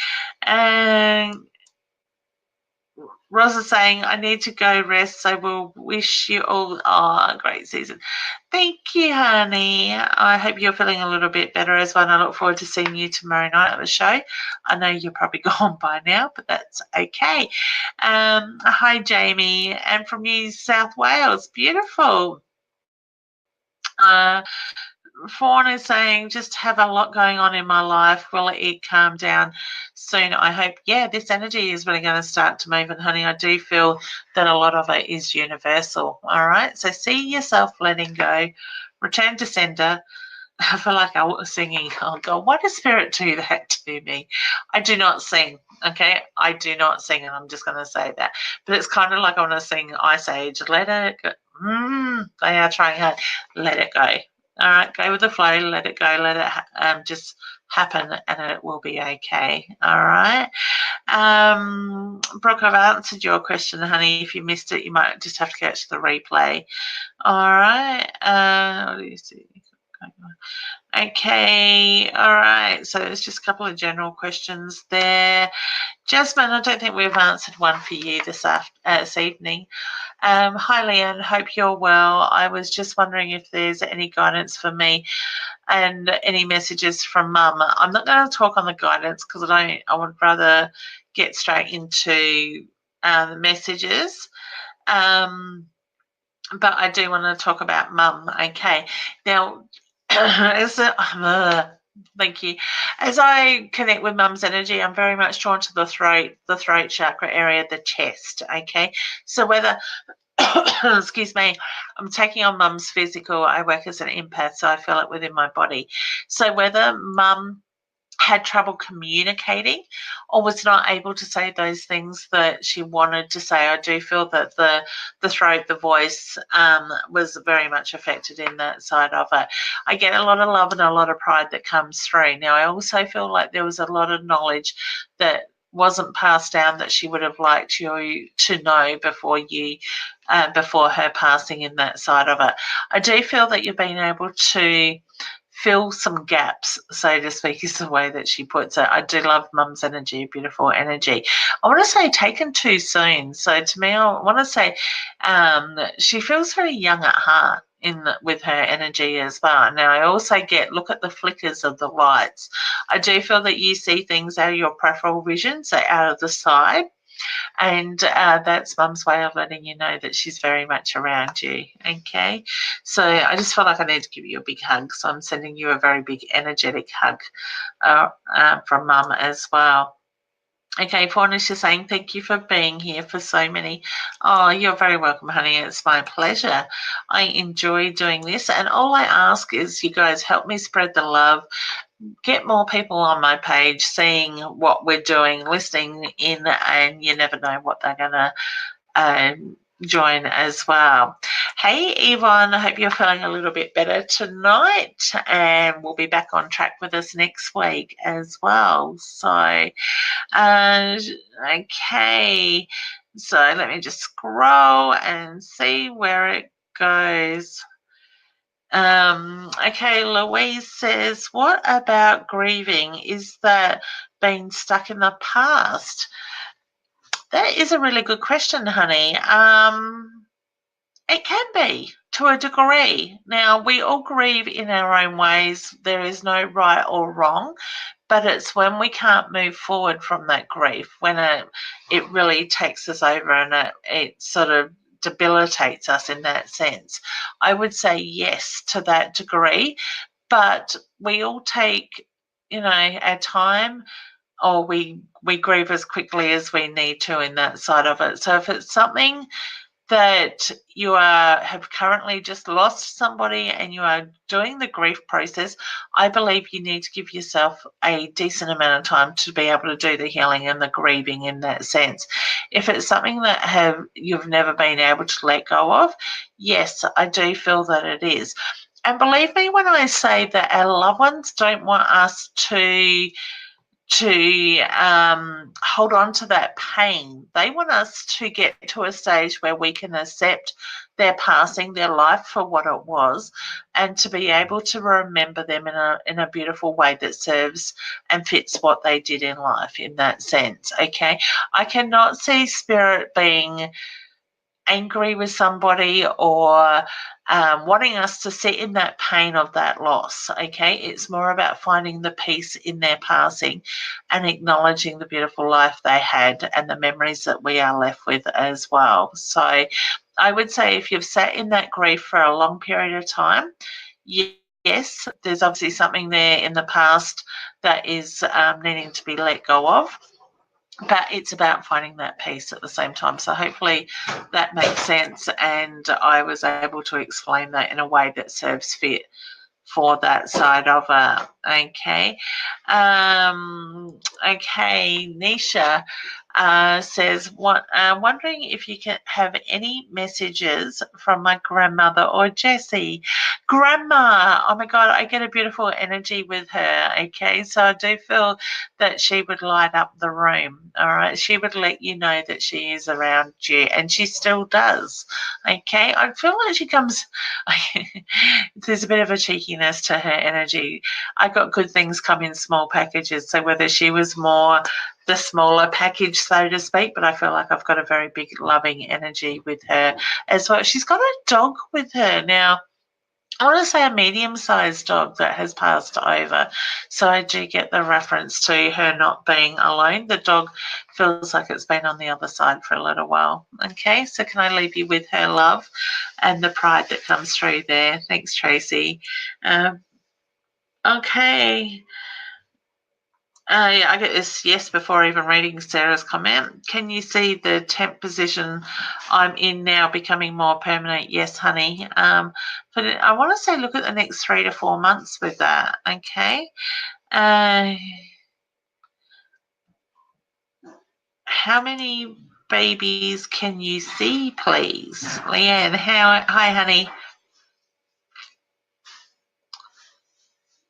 Rosa saying, I need to go rest, so we'll wish you all a great season. Thank you, honey. I hope you're feeling a little bit better as well, and I look forward to seeing you tomorrow night at the show. I know you're probably gone by now, but that's okay. Hi, Jamie, and from New South Wales. Beautiful. Fawn is saying, just have a lot going on in my life. Will it calm down soon? I hope. Yeah, this energy is really going to start to move. And, honey, I do feel that a lot of it is universal. All right. So see yourself letting go. Return to sender. I feel like I was singing. Oh, God, why does Spirit do that to me? I do not sing. Okay. I do not sing. And I'm just going to say that. But it's kind of like I want to sing Ice Age. Let it go. They are trying hard. Let it go. All right, go with the flow, let it go, let it just happen, and it will be okay. All right. Brooke, I've answered your question, honey. If you missed it, you might just have to catch the replay. All right. What do you see? Okay. All right. So there's just a couple of general questions there. Jasmine, I don't think we've answered one for you this evening. Hi, Leanne. Hope you're well. I was just wondering if there's any guidance for me and any messages from Mum. I'm not going to talk on the guidance because I would rather get straight into the messages. But I do want to talk about Mum. Okay. Now, thank you. As I connect with Mum's energy, I'm very much drawn to the throat chakra area, the chest. Okay. So whether excuse me, I'm taking on Mum's physical. I work as an empath, so I feel it within my body. So whether Mum had trouble communicating or was not able to say those things that she wanted to say, I do feel that the throat, the voice was very much affected in that side of it. I get a lot of love and a lot of pride that comes through. Now, I also feel like there was a lot of knowledge that wasn't passed down that she would have liked you to know before her passing in that side of it. I do feel that you've been able to fill some gaps, so to speak, is the way that she puts it. I do love Mum's energy, beautiful energy. I want to say taken too soon. So to me, I want to say she feels very young at heart with her energy as well. Now, I also look at the flickers of the lights. I do feel that you see things out of your peripheral vision, so out of the side. And that's Mum's way of letting you know that she's very much around you. Okay. So I just feel like I need to give you a big hug. So I'm sending you a very big energetic hug from Mum as well. Okay, Faunish is saying, thank you for being here for so many. Oh, you're very welcome, honey. It's my pleasure. I enjoy doing this. And all I ask is you guys help me spread the love, get more people on my page, seeing what we're doing, listening in, and you never know what they're going to join as well. Hey, Yvonne, I hope you're feeling a little bit better tonight, and we'll be back on track with us next week as well. So, okay. So let me just scroll and see where it goes. Okay, Louise says, what about grieving? Is that being stuck in the past? That is a really good question, honey. It can be to a degree. Now, we all grieve in our own ways. There is no right or wrong, but it's when we can't move forward from that grief, when it really takes us over and it sort of debilitates us in that sense. I would say yes to that degree, but we all take, our time, or we grieve as quickly as we need to in that side of it. So if it's something that you have currently just lost somebody and you are doing the grief process, I believe you need to give yourself a decent amount of time to be able to do the healing and the grieving in that sense. If it's something that you've never been able to let go of, yes, I do feel that it is. And believe me when I say that our loved ones don't want us to to hold on to that pain. They want us to get to a stage where we can accept their passing, their life for what it was, and to be able to remember them in a beautiful way that serves and fits what they did in life in that sense. Okay, I cannot see spirit being angry with somebody or wanting us to sit in that pain of that loss. Okay, it's more about finding the peace in their passing and acknowledging the beautiful life they had and the memories that we are left with as well. So I would say if you've sat in that grief for a long period of time, yes, there's obviously something there in the past that is needing to be let go of. But it's about finding that peace at the same time. So hopefully that makes sense, and I was able to explain that in a way that serves fit for that side of it. Okay. Okay, Nisha says, wondering if you can have any messages from my grandmother or Jessie. Grandma, oh my God, I get a beautiful energy with her. Okay, so I do feel that she would light up the room. All right, she would let you know that she is around you, and she still does. Okay, I feel like she comes. There's a bit of a cheekiness to her energy. I got good things come in small packages, so whether she was more the smaller package, so to speak, but I feel like I've got a very big loving energy with her as well. She's got a dog with her now. I want to say a medium-sized dog that has passed over. So I do get the reference to her not being alone. The dog feels like it's been on the other side for a little while. Okay, so can I leave you with her love and the pride that comes through there? Thanks, Tracy. Okay. Yeah, I get this yes before even reading Sarah's comment. Can you see the temp position I'm in now becoming more permanent? Yes, honey. But I want to say look at the next 3 to 4 months with that. Okay. How many babies can you see, please? Leanne, hi, honey.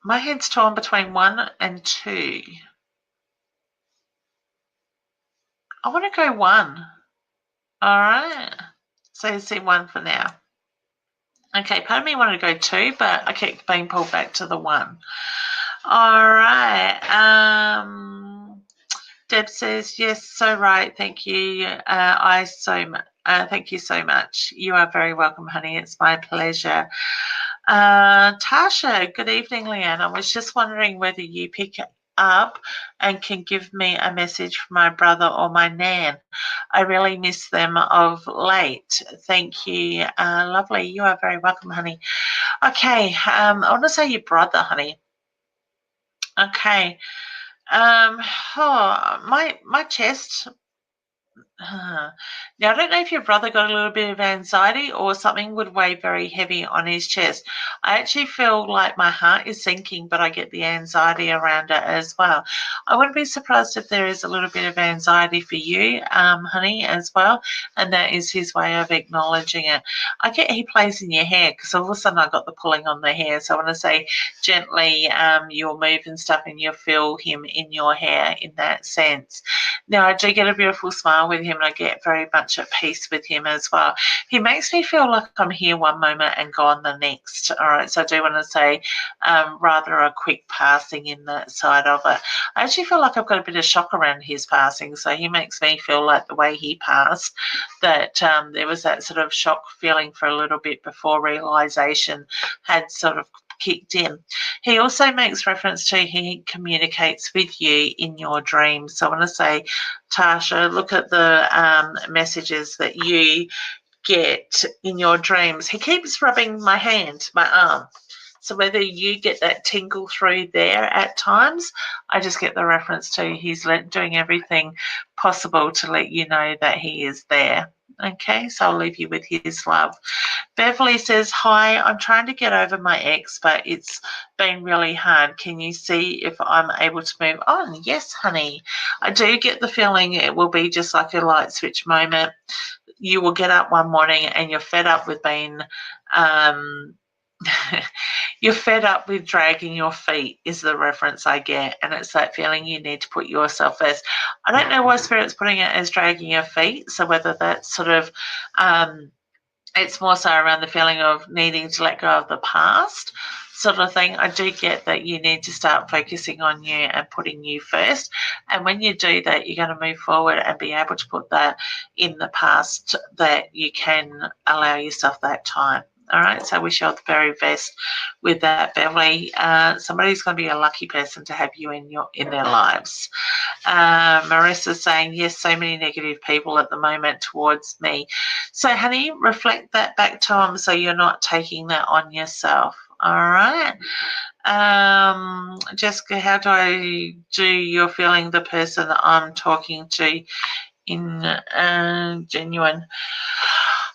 My head's torn between 1 and 2. I want to go 1. All right. So see 1 for now. Okay, part of me wanted to go 2, but I kept being pulled back to the 1. All right. Deb says, yes, so right. Thank you. Thank you so much. You are very welcome, honey. It's my pleasure. Tasha, good evening, Leanne. I was just wondering whether you pick up and can give me a message from my brother or my nan. I really miss them of late. Thank you. Lovely. You are very welcome, honey. Okay. I want to say your brother, honey. Okay. My chest. Now, I don't know if your brother got a little bit of anxiety or something would weigh very heavy on his chest. I actually feel like my heart is sinking, but I get the anxiety around it as well. I wouldn't be surprised if there is a little bit of anxiety for you, honey, as well, and that is his way of acknowledging it. I get he plays in your hair because all of a sudden I got the pulling on the hair, so I want to say gently you'll move and stuff and you'll feel him in your hair in that sense. Now, I do get a beautiful smile with him and I get very much at peace with him as well. He makes me feel like I'm here one moment and gone the next. All right, so I do want to say rather a quick passing in that side of it. I actually feel like I've got a bit of shock around his passing, so he makes me feel like the way he passed, that there was that sort of shock feeling for a little bit before realisation had sort of kicked in. He also makes reference to he communicates with you in your dreams. So I want to say, Tasha, look at the messages that you get in your dreams. He keeps rubbing my hand, my arm. So whether you get that tingle through there at times, I just get the reference to he's doing everything possible to let you know that he is there. Okay, so I'll leave you with his love. Beverly says, hi, I'm trying to get over my ex, but it's been really hard. Can you see if I'm able to move on? Yes, honey. I do get the feeling it will be just like a light switch moment. You will get up one morning and you're fed up with being You're fed up with dragging your feet is the reference I get, and it's that feeling you need to put yourself first. I don't know why Spirit's putting it as dragging your feet, so whether that's sort of it's more so around the feeling of needing to let go of the past sort of thing. I do get that you need to start focusing on you and putting you first. And when you do that, you're going to move forward and be able to put that in the past, that you can allow yourself that time. All right, so wish you all the very best with that, Beverly. Somebody's going to be a lucky person to have you in their lives. Marissa's saying, yes, so many negative people at the moment towards me. So, honey, reflect that back to them so you're not taking that on yourself. All right. Jessica, how do I do you're feeling the person I'm talking to in genuine?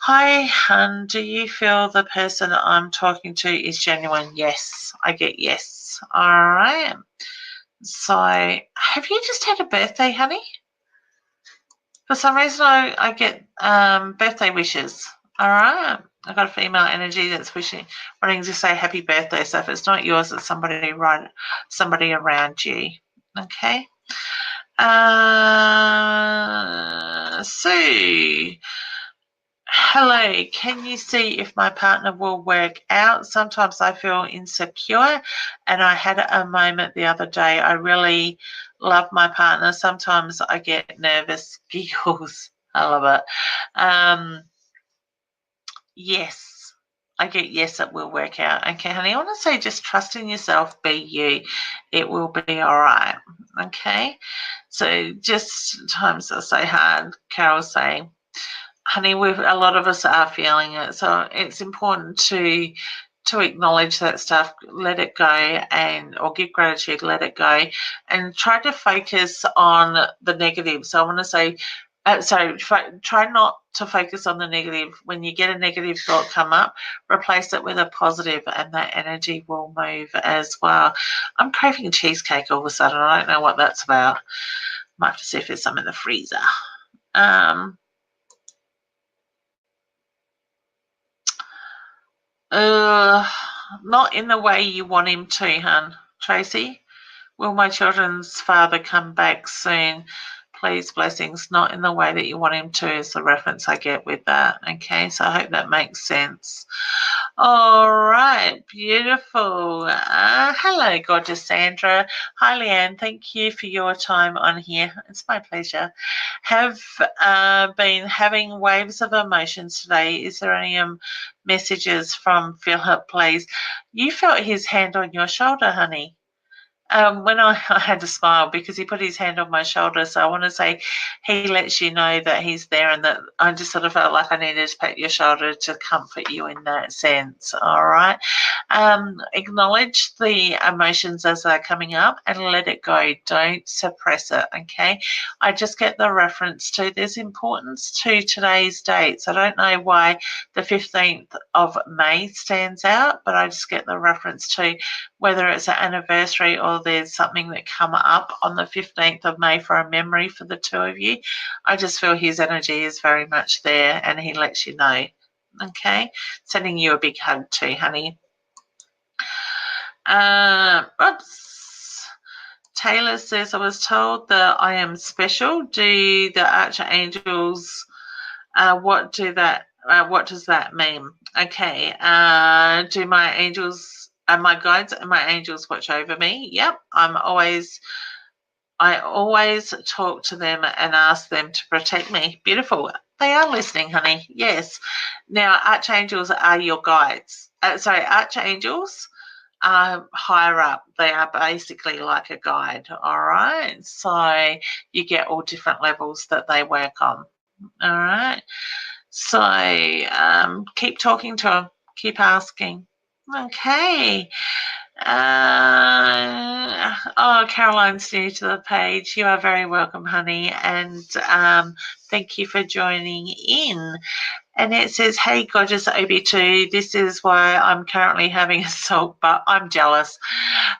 Hi, hun, do you feel the person I'm talking to is genuine? Yes, I get yes. All right. So, have you just had a birthday, honey? For some reason, I get birthday wishes. All right. I've got a female energy that's wanting to say happy birthday. So if it's not yours, it's somebody around you. Okay. Sue. Hello, can you see if my partner will work out? Sometimes I feel insecure, and I had a moment the other day. I really love my partner. Sometimes I get nervous, giggles. I love it. Yes, I get yes, it will work out. Okay, honey, I want to say just trust in yourself, be you. It will be all right. Okay, so just times are so hard. Carol's saying, honey, a lot of us are feeling it, so it's important to acknowledge that stuff, let it go, or give gratitude, let it go, and try to focus on the negative. So I want to say, try not to focus on the negative. When you get a negative thought come up, replace it with a positive, and that energy will move as well. I'm craving cheesecake all of a sudden. I don't know what that's about. Might have to see if there's some in the freezer. Not in the way you want him to, hun. Tracy, will my children's father come back soon? Please, blessings. Not in the way that you want him to is the reference I get with that. Okay, so I hope that makes sense. All right, beautiful. Hello, gorgeous Sandra. Hi, Leanne. Thank you for your time on here. It's my pleasure. Have been having waves of emotions today. Is there any messages from Philip, please? You felt his hand on your shoulder, honey. When I had to smile because he put his hand on my shoulder. So I want to say he lets you know that he's there, and that I just sort of felt like I needed to pat your shoulder to comfort you in that sense. All right. Acknowledge the emotions as they're coming up and let it go. Don't suppress it. Okay. I just get the reference to there's importance to today's dates. I don't know why the 15th of May stands out, but I just get the reference to whether it's an anniversary or there's something that come up on the 15th of May for a memory for the two of you. I just feel his energy is very much there, and he lets you know. Okay, sending you a big hug too, honey. Oops. Taylor says, I was told that I am special. Do the archangels, what does that mean? Okay, do my angels, my guides and my angels watch over me? Yep, I always talk to them and ask them to protect me. Beautiful. They are listening, honey. Yes. Now, archangels are your guides. Archangels are higher up. They are basically like a guide. All right. So you get all different levels that they work on. All right. So keep talking to them. Keep asking. Okay. Caroline's new to the page. You are very welcome, honey, and thank you for joining in. And it says, hey, gorgeous OB2, this is why I'm currently having a salt bath. I'm jealous.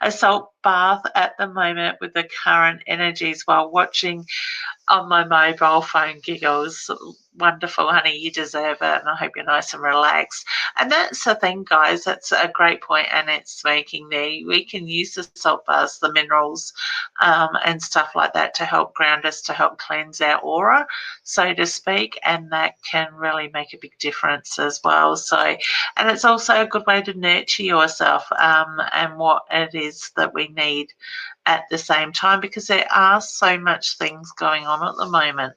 A salt bath at the moment with the current energies while watching on my mobile phone, giggles. wonderful, honey. You deserve it, and I hope you're nice and relaxed. And that's the thing, guys. That's a great point, and it's making there. We can use the salt baths, the minerals, and stuff like that to help ground us, to help cleanse our aura, so to speak, and that can really make a big difference as well. So, and it's also a good way to nurture yourself and what it is that we need at the same time, because there are so much things going on at the moment,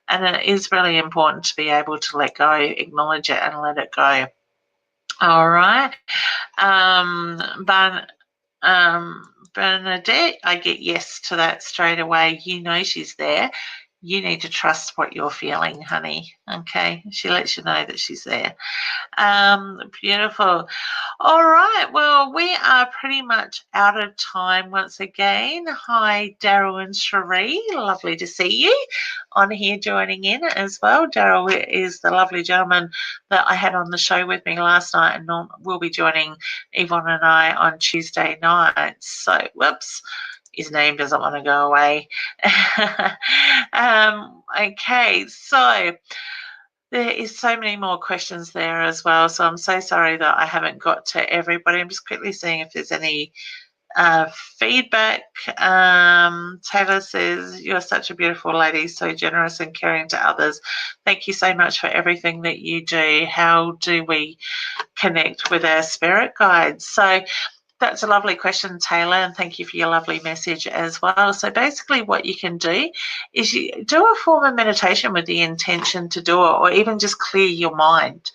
and it is really important to be able to let go, acknowledge it, and let it go. All right. Bernadette, I get yes to that straight away. You know she's there. You need to trust what you're feeling, honey. Okay, she lets you know that she's there. Beautiful. All right. Well, we are pretty much out of time once again. Hi, Daryl and Cherie. Lovely to see you on here joining in as well. Daryl is the lovely gentleman that I had on the show with me last night, and will be joining Yvonne and I on Tuesday nights. So, whoops. His name doesn't want to go away. Okay, so there is so many more questions there as well. So I'm so sorry that I haven't got to everybody. I'm just quickly seeing if there's any feedback. Taylor says, you're such a beautiful lady, so generous and caring to others. Thank you so much for everything that you do. How do we connect with our spirit guides? So that's a lovely question, Taylor, and thank you for your lovely message as well. So basically what you can do is you do a form of meditation with the intention to do it, or even just clear your mind.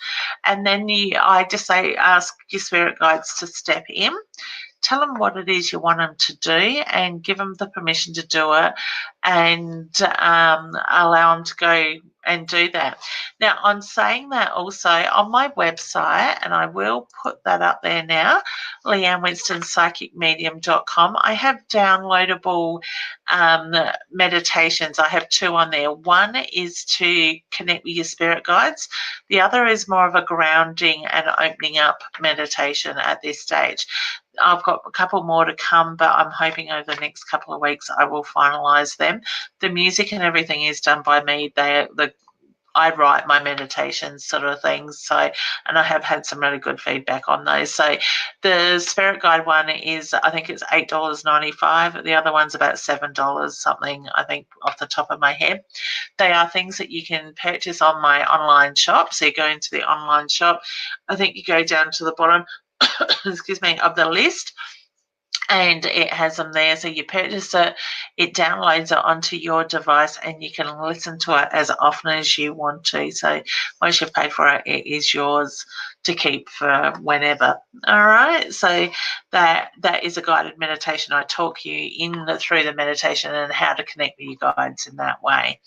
And then I just say, ask your spirit guides to step in. Tell them what it is you want them to do and give them the permission to do it, and allow them to go and do that. Now, on saying that, also on my website, and I will put that up there now, leannewinstonpsychicmedium.com, I have downloadable meditations. I have two on there. One is to connect with your spirit guides. The other is more of a grounding and opening up meditation at this stage. I've got a couple more to come, but I'm hoping over the next couple of weeks I will finalise them. The music and everything is done by me. I write my meditations, sort of things. So, and I have had some really good feedback on those. So the spirit guide one is, I think it's $8.95. The other one's about $7 something, I think, off the top of my head. They are things that you can purchase on my online shop. So you go into the online shop. I think you go down to the bottom, excuse me, of the list, and it has them there. So you purchase it, it downloads it onto your device, and you can listen to it as often as you want to. So once you've paid for it, it is yours to keep for whenever. All right. So that is a guided meditation. I talk you through the meditation and how to connect with your guides in that way.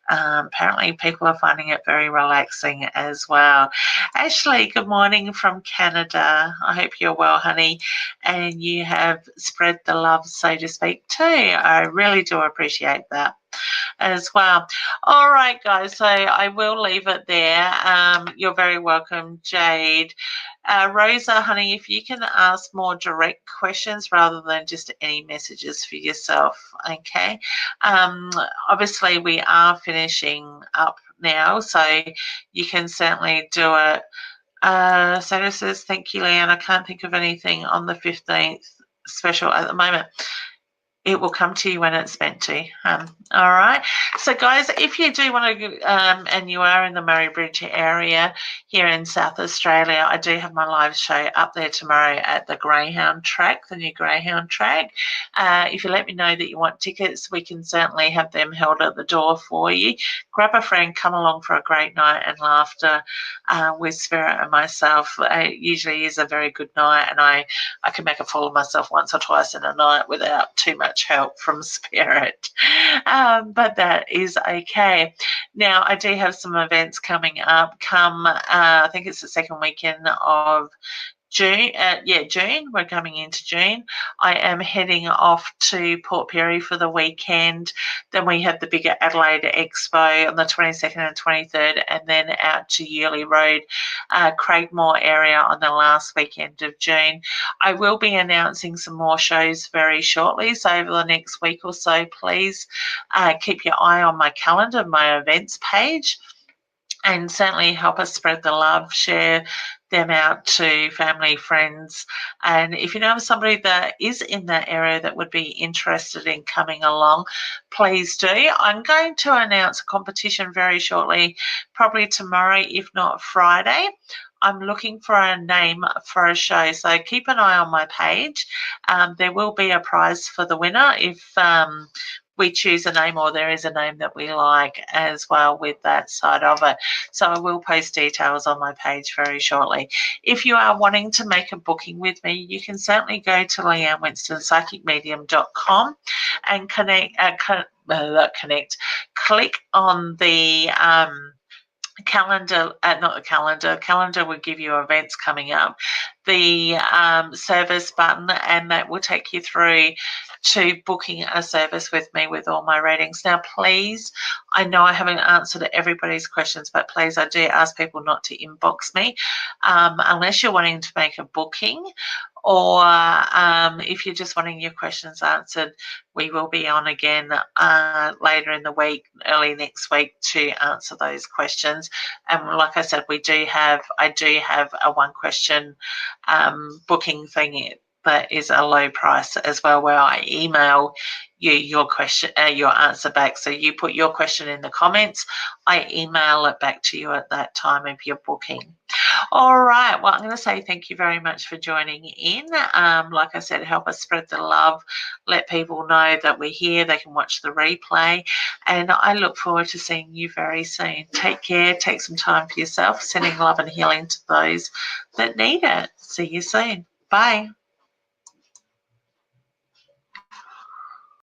Apparently people are finding it very relaxing as well. Ashley, good morning from Canada. I hope you're well, honey, and you have spread the love, so to speak, too. I really do appreciate that as well. All right, guys, so I will leave it there. You're very welcome, Jade. Rosa, honey, if you can ask more direct questions rather than just any messages for yourself, okay? Obviously, we are finishing up now, so you can certainly do it. Sarah says, thank you, Leanne. I can't think of anything on the 15th special at the moment. It will come to you when it's meant to. All right. So, guys, if you do want to, and you are in the Murray Bridge area here in South Australia, I do have my live show up there tomorrow at the Greyhound track, the new Greyhound track. If you let me know that you want tickets, we can certainly have them held at the door for you. Grab a friend, come along for a great night and laughter with Spirit and myself. It usually is a very good night, and I can make a fool of myself once or twice in a night without too much help from Spirit, but that is okay. Now, I do have some events coming up. I think it's the second weekend of June. June. We're coming into June. I am heading off to Port Pirie for the weekend. Then we have the bigger Adelaide Expo on the 22nd and 23rd, and then out to Yulee Road, Craigmore area on the last weekend of June. I will be announcing some more shows very shortly, so over the next week or so, please keep your eye on my calendar, my events page. and certainly help us spread the love, share them out to family, friends. And if you know somebody that is in that area that would be interested in coming along, please do. I'm going to announce a competition very shortly, probably tomorrow, if not Friday. I'm looking for a name for a show, so keep an eye on my page. There will be a prize for the winner if we choose a name, or there is a name that we like as well with that side of it. So I will post details on my page very shortly. If you are wanting to make a booking with me, you can certainly go to leannewinstonspsychicmedium.com and click on the calendar, not the calendar will give you events coming up, the service button, and that will take you through to booking a service with me with all my readings. Now, please, I know I haven't answered everybody's questions, but please, I do ask people not to inbox me unless you're wanting to make a booking, or if you're just wanting your questions answered. We will be on again later in the week, early next week, to answer those questions. And like I said, I do have a one question booking thing that is a low price as well, where I email you your question, your answer back. So you put your question in the comments, I email it back to you at that time of your booking. All right. Well, I'm going to say thank you very much for joining in. Like I said, help us spread the love. Let people know that we're here. They can watch the replay. And I look forward to seeing you very soon. Take care. Take some time for yourself. Sending love and healing to those that need it. See you soon. Bye.